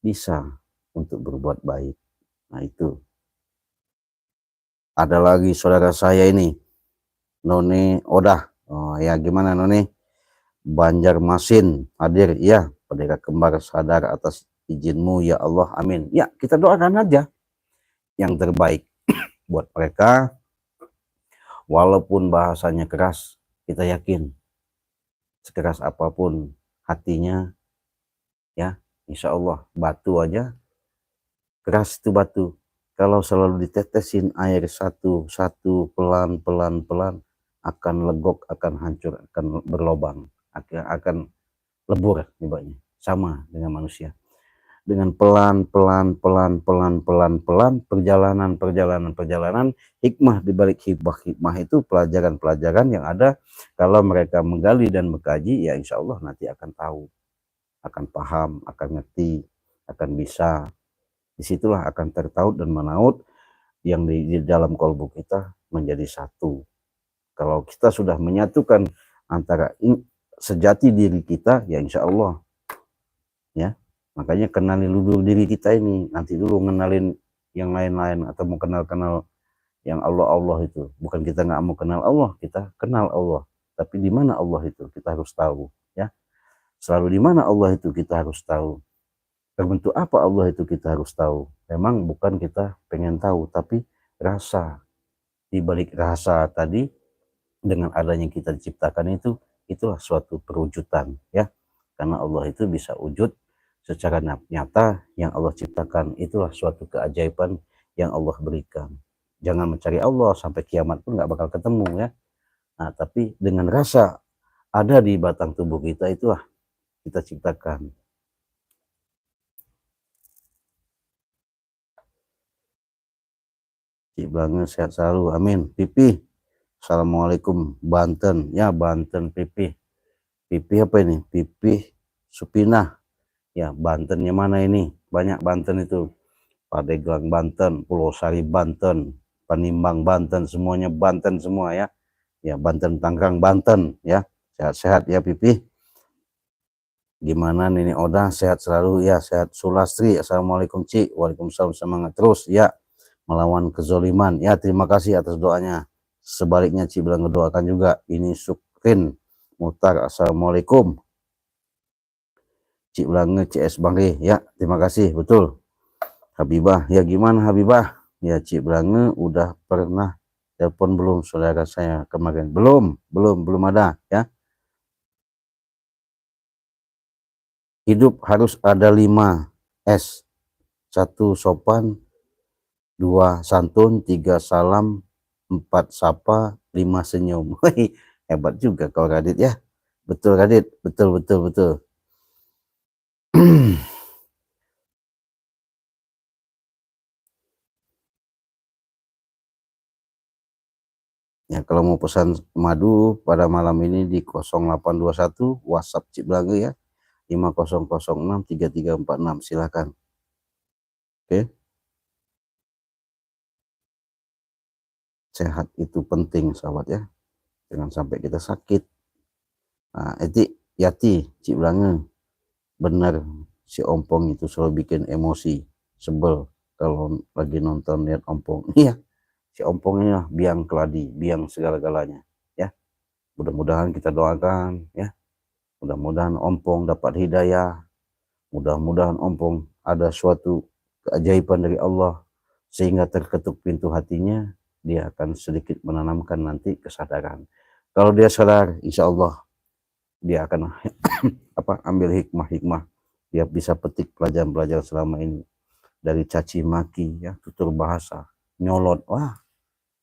bisa untuk berbuat baik. Nah itu. Ada lagi saudara saya ini, None Odah. Oh ya, gimana None? Banjarmasin hadir ya, pendekar kembar sadar atas izinmu ya Allah, amin. Ya, kita doakan aja yang terbaik buat mereka. Walaupun bahasanya keras, kita yakin sekeras apapun hatinya ya, insya Allah batu aja, keras itu batu, kalau selalu ditetesin air satu-satu, pelan-pelan akan legok, akan hancur, akan berlobang, akan lebur ibaratnya. Sama dengan manusia, dengan pelan-pelan perjalanan, hikmah dibalik hikmah itu pelajaran-pelajaran yang ada. Kalau mereka menggali dan mengkaji ya insya Allah nanti akan tahu, akan paham, akan ngerti, akan bisa. Disitulah akan tertaut dan menaut yang di dalam kolbu kita menjadi satu. Kalau kita sudah menyatukan antara sejati diri kita ya insya Allah ya. Makanya kenali dulu diri kita ini, nanti dulu ngenalin yang lain-lain, atau mau kenal-kenal yang Allah itu. Bukan kita nggak mau kenal Allah, kita kenal Allah. Tapi di mana Allah itu kita harus tahu ya. Selalu di mana Allah itu kita harus tahu. Terbentuk apa Allah itu kita harus tahu. Memang bukan kita pengen tahu, tapi rasa. Di balik rasa tadi, dengan adanya kita diciptakan itu, itulah suatu perwujudan ya. Karena Allah itu bisa wujud secara nyata, yang Allah ciptakan itulah suatu keajaiban yang Allah berikan. Jangan mencari Allah sampai kiamat pun nggak bakal ketemu ya. Nah, tapi dengan rasa ada di batang tubuh kita, itulah kita ciptakan. Cik Blange sehat selalu, amin. Pipi, assalamualaikum, Banten, ya Banten Pipi. Pipi apa ini? Pipi Supinah, ya Bantennya mana ini? Banyak Banten itu. Pandeglang Banten, Pulau Sari Banten, Panimbang Banten, semuanya Banten semua ya. Ya Banten Tanggerang Banten ya. Sehat-sehat ya Pipi. Gimana Nini Oda, sehat selalu ya, sehat. Sulastri, assalamualaikum Cik. Waalaikumsalam, semangat terus ya melawan kezoliman ya. Terima kasih atas doanya. Sebaliknya Cik bilang ngedoakan juga. Ini Sukrin Mutar, assalamualaikum. Cik bilang CS Bangri ya, terima kasih, betul. Habibah, ya gimana Habibah? Ya Cik Blange udah pernah telepon belum saudara saya kemarin? Belum ada ya. Hidup harus ada 5 S. 1 sopan, 2 santun, 3 salam, 4 sapa, 5 senyum. Hebat juga kau Radit ya. Betul Radit, betul. Ya, kalau mau pesan madu pada malam ini di 0821 WhatsApp Cik Blange ya. 50063346, silakan. Oke. Sehat itu penting sahabat ya. Jangan sampai kita sakit. Nah, Yati, Cik Blange, benar si Ompong itu selalu bikin emosi, sebel kalau lagi nonton lihat Ompong. Iya, si Ompong ini lah biang keladi, biang segala-galanya ya. Mudah-mudahan kita doakan ya. Mudah-mudahan Ompong dapat hidayah. Mudah-mudahan Ompong ada suatu keajaiban dari Allah sehingga terketuk pintu hatinya, dia akan sedikit menanamkan nanti kesadaran. Kalau dia sadar, insya Allah dia akan ambil hikmah-hikmah, dia bisa petik pelajaran-pelajaran selama ini dari caci maki ya, tutur bahasa, nyolot, wah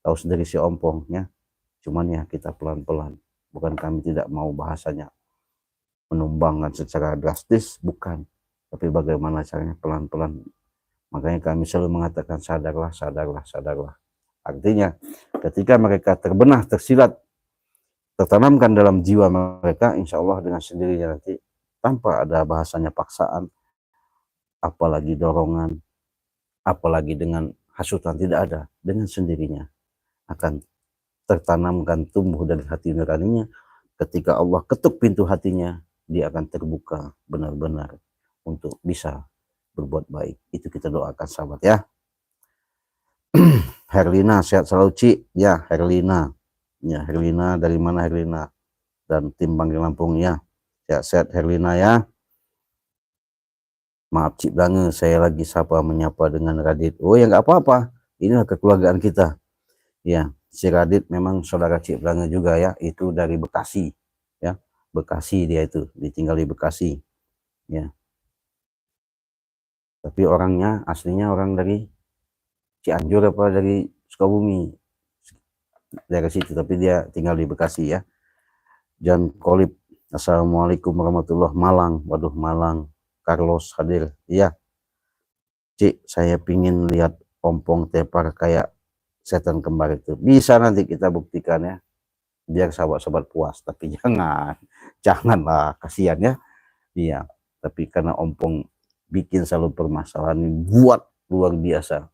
tahu sendiri si Ompong ya. Cuman ya kita pelan-pelan, bukan kami tidak mau bahasanya menumbangkan secara drastis, bukan, tapi bagaimana caranya pelan-pelan. Makanya kami selalu mengatakan sadarlah. Artinya ketika mereka terbenah, tersilat, tertanamkan dalam jiwa mereka, insya Allah dengan sendirinya nanti tanpa ada bahasanya paksaan, apalagi dorongan, apalagi dengan hasutan, tidak ada, dengan sendirinya akan tertanamkan, tumbuh dari hati nuraninya. Ketika Allah ketuk pintu hatinya, dia akan terbuka benar-benar untuk bisa berbuat baik. Itu kita doakan sahabat ya. Herlina, sehat selalu Cik. Ya Herlina, ya Herlina, dari mana Herlina? Dan tim Bangri Lampung ya. Sehat-sehat Herlina ya. Maaf Cik Blange, saya lagi sapa menyapa dengan Radit. Oh ya nggak apa-apa, inilah kekeluargaan kita. Ya, si Radit memang saudara Cik Blange juga ya, itu dari Bekasi ya. Bekasi dia itu, ditinggal di Bekasi ya. Tapi orangnya aslinya orang dari Cianjur apa dari Sukabumi, dari situ, tapi dia tinggal di Bekasi ya. Jan Kolib, assalamualaikum warahmatullahi Malang. Waduh, Malang. Carlos hadir. Iya Cik, saya pingin lihat Ompong tepar kayak setan kembar itu. Bisa nanti kita buktikan ya, biar sahabat-sahabat puas. Tapi janganlah, kasihan ya. Iya, tapi karena Ompong bikin selalu permasalahan ini buat luar biasa,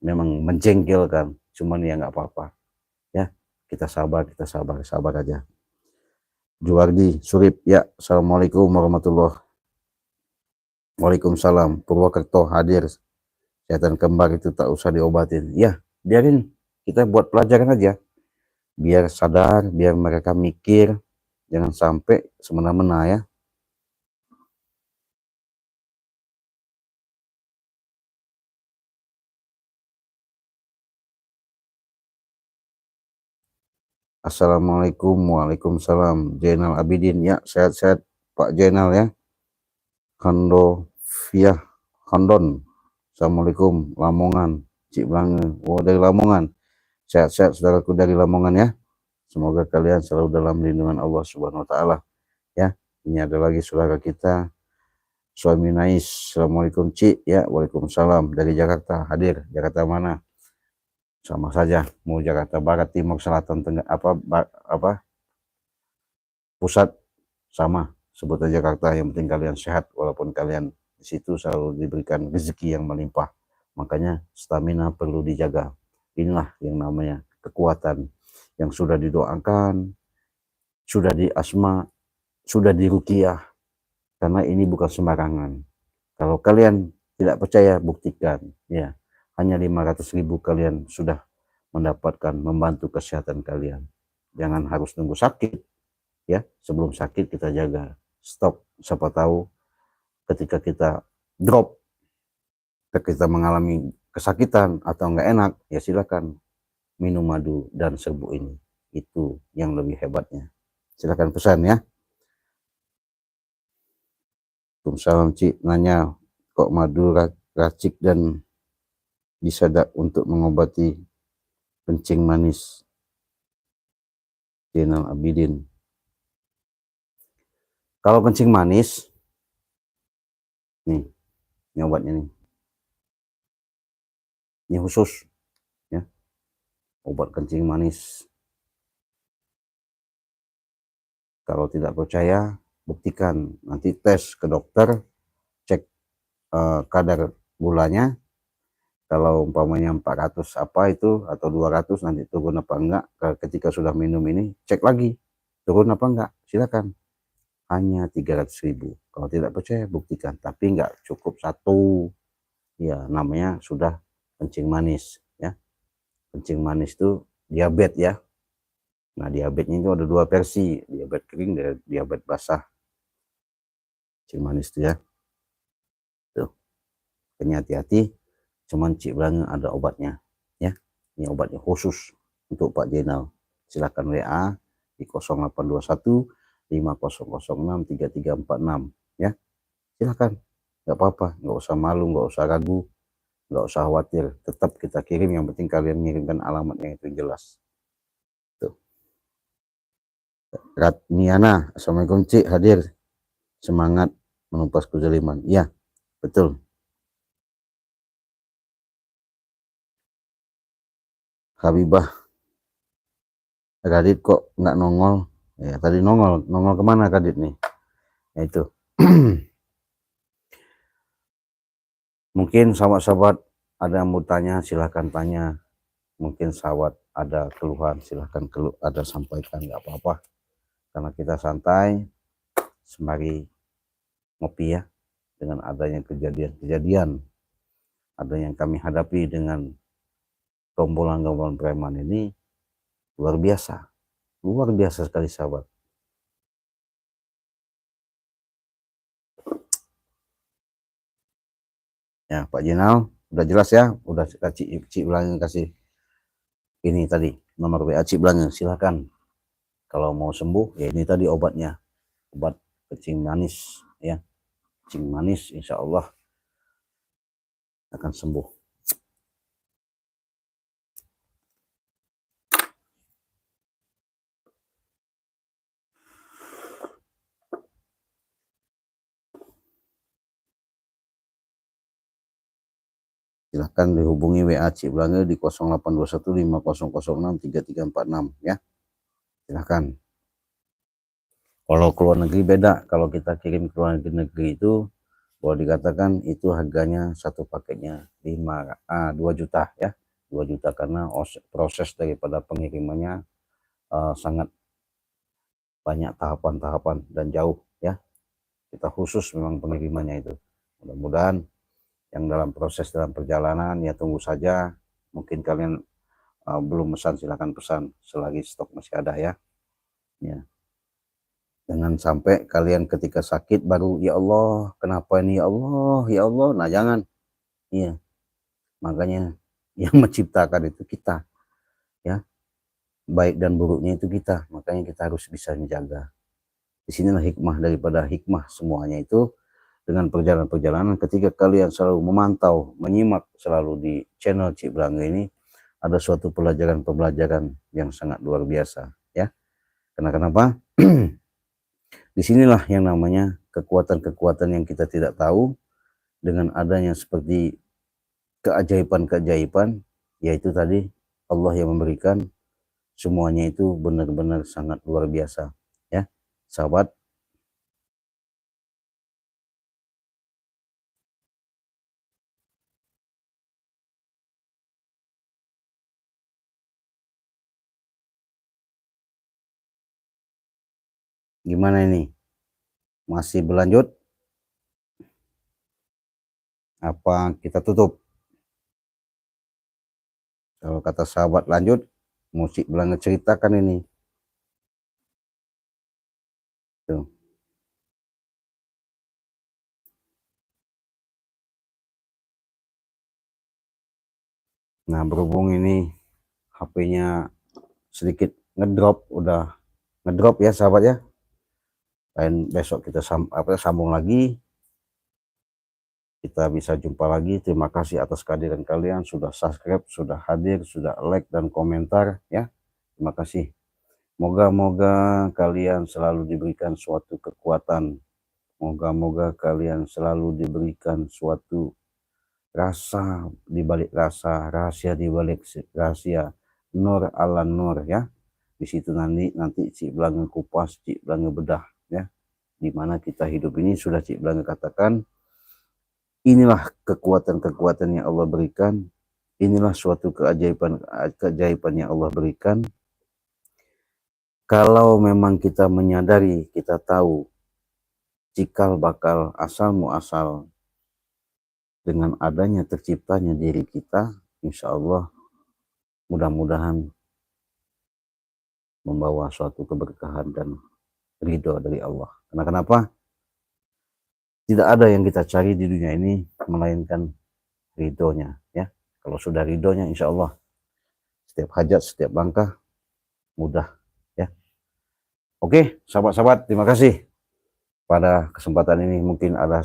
memang menjengkelkan. Cuman ya nggak apa-apa ya, kita sabar aja. Juwardi Surip, ya assalamualaikum warahmatullahi. Waalaikumsalam. Purwokerto hadir. Setan kembar itu tak usah diobatin ya, biarin kita buat pelajaran aja, biar sadar, biar mereka mikir, jangan sampai semena-mena ya. Assalamualaikum. Waalaikumsalam. Jainal Abidin, ya sehat-sehat Pak Jainal ya. Kondon, assalamualaikum. Lamongan, Cik Blange, oh dari Lamongan, sehat-sehat saudaraku dari Lamongan ya. Semoga kalian selalu dalam lindungan Allah Subhanahu Wa Taala ya. Ini ada lagi saudara kita Suami Nais, assalamualaikum Cik ya. Waalaikumsalam, dari Jakarta hadir. Jakarta mana? sama saja mau Jakarta Barat, Timur, Selatan, Tengah, pusat, sama sebut aja Jakarta. Yang penting kalian sehat, walaupun kalian di situ selalu diberikan rezeki yang melimpah. Makanya stamina perlu dijaga. Inilah yang namanya kekuatan yang sudah didoakan, sudah diasma, sudah diruqyah, karena ini bukan sembarangan. Kalau kalian tidak percaya, buktikan ya. Hanya 500.000 kalian sudah mendapatkan, membantu kesehatan kalian. Jangan harus nunggu sakit ya. Sebelum sakit kita jaga, stop. Siapa tahu ketika kita drop, kita mengalami kesakitan atau nggak enak, ya silakan minum madu dan serbuk ini. Itu yang lebih hebatnya. Silakan pesan ya. Waalaikumsalam Cik, nanya kok madu racik dan bisa untuk mengobati kencing manis. Zainal Abidin. Kalau kencing manis, nih, ini obatnya nih. Ini khusus ya, obat kencing manis. Kalau tidak percaya, buktikan, nanti tes ke dokter, cek kadar gulanya. Kalau umpamanya 400 apa itu atau 200, nanti turun apa enggak. Ketika sudah minum ini, cek lagi turun apa enggak, silakan. Hanya 300.000. Kalau tidak percaya, buktikan, tapi enggak cukup satu ya, namanya sudah kencing manis ya. Kencing manis itu diabetes ya. Nah, diabetesnya itu ada dua versi, diabetes kering dan diabetes basah. Kencing manis itu ya. Tuh. Makanya hati-hati, cuman Cik Blange ada obatnya ya. Ini obatnya khusus untuk Pak Jenal. Silakan WA di 0821 5006 3346 ya. Silakan. Enggak apa-apa, enggak usah malu, enggak usah ragu, enggak usah khawatir. Tetap kita kirim, yang penting kalian mengirimkan alamatnya itu jelas. Tuh. Ratniana, Assalamualaikum Cik, hadir. Semangat menumpas kezaliman. Ya, betul. Habibah, Radit kok nggak nongol? Ya, tadi nongol kemana Radit nih? Ya itu. Mungkin sahabat-sahabat ada yang mau tanya, silahkan tanya. Mungkin sahabat ada keluhan, silahkan ada sampaikan, nggak apa-apa. Karena kita santai, sembari ngopi ya, dengan adanya kejadian-kejadian, ada yang kami hadapi dengan gombolan-gombolan preman ini, luar biasa sekali sahabat. Ya Pak Jenal, udah jelas ya, udah Cik Blange kasih ini tadi nomor WA Cik Blange, silahkan. Kalau mau sembuh ya ini tadi obatnya, obat kencing manis ya, kencing manis insya Allah akan sembuh. Silahkan dihubungi WA Cik Blange di 0821 5006 3346 ya, silahkan. Kalau keluar negeri beda, kalau kita kirim ke luar negeri itu boleh dikatakan itu harganya satu paketnya 2 juta ya, 2 juta karena proses daripada pengirimannya sangat banyak tahapan-tahapan dan jauh ya. Kita khusus memang pengirimannya itu. Mudah-mudahan yang dalam proses dalam perjalanan ya tunggu saja. Mungkin kalian belum pesan, silahkan pesan selagi stok masih ada ya. Ya. Jangan sampai kalian ketika sakit baru ya Allah kenapa ini ya Allah, nah jangan. Iya, makanya yang menciptakan itu kita ya, baik dan buruknya itu kita, makanya kita harus bisa menjaga. Disinilah hikmah daripada hikmah semuanya itu, dengan perjalanan-perjalanan ketika kalian selalu memantau, menyimak selalu di channel Cik Blange ini, ada suatu pelajaran-pelajaran yang sangat luar biasa ya. Karena kenapa? Disinilah yang namanya kekuatan-kekuatan yang kita tidak tahu, dengan adanya seperti keajaiban-keajaiban, yaitu tadi Allah yang memberikan, semuanya itu benar-benar sangat luar biasa, ya sahabat. Gimana ini, masih berlanjut apa kita tutup? Kalau kata sahabat lanjut, musik Belanga ceritakan ini tuh. Nah, berhubung ini HP-nya sedikit ngedrop, udah ngedrop ya sahabat ya. Dan besok kita sambung lagi, kita bisa jumpa lagi. Terima kasih atas kehadiran kalian, sudah subscribe, sudah hadir, sudah like dan komentar ya. Terima kasih. Moga-moga kalian selalu diberikan suatu kekuatan. Moga-moga kalian selalu diberikan suatu rasa di balik rasa, rahasia di balik rahasia, nur ala nur ya. Di situ nanti Cik Belanga kupas, Cik Belanga bedah ya. Dimana kita hidup ini sudah Cik Belanga katakan, inilah kekuatan-kekuatan yang Allah berikan, inilah suatu keajaiban yang Allah berikan. Kalau memang kita menyadari, kita tahu cikal bakal asal muasal dengan adanya terciptanya diri kita, insya Allah mudah-mudahan membawa suatu keberkahan dan ridho dari Allah. Karena kenapa? Tidak ada yang kita cari di dunia ini melainkan ridhonya ya. Kalau sudah ridhonya, insya Allah setiap hajat, setiap langkah mudah ya. Oke sahabat-sahabat, terima kasih. Pada kesempatan ini mungkin ada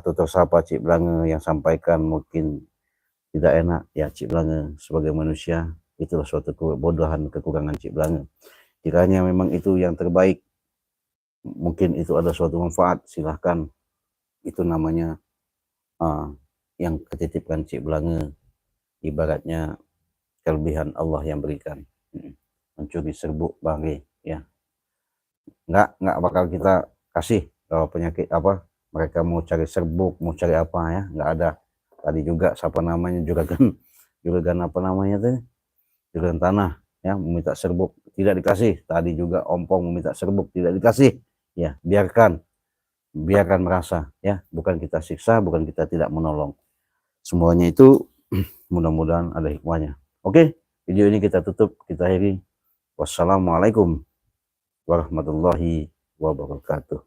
tutur sapa Cik Belanga yang sampaikan mungkin tidak enak ya. Cik Belanga sebagai manusia, itulah suatu kebodohan, kekurangan Cik Belanga. Kiranya memang itu yang terbaik, mungkin itu ada suatu manfaat, silahkan. Itu namanya yang ketitipkan Cik Belanga, ibaratnya kelebihan Allah yang berikan. Mencuri serbuk bangke ya, nggak bakal kita kasih. Kalau penyakit apa, mereka mau cari serbuk, mau cari apa ya, nggak ada. Tadi juga siapa namanya, juragan apa namanya tuh, juragan tanah ya, meminta serbuk tidak dikasih. Tadi juga ompong meminta serbuk tidak dikasih ya. Biarkan merasa ya, bukan kita siksa, bukan kita tidak menolong. Semuanya itu mudah-mudahan ada hikmahnya. Oke, video ini kita tutup, kita akhiri. Wassalamualaikum warahmatullahi wabarakatuh.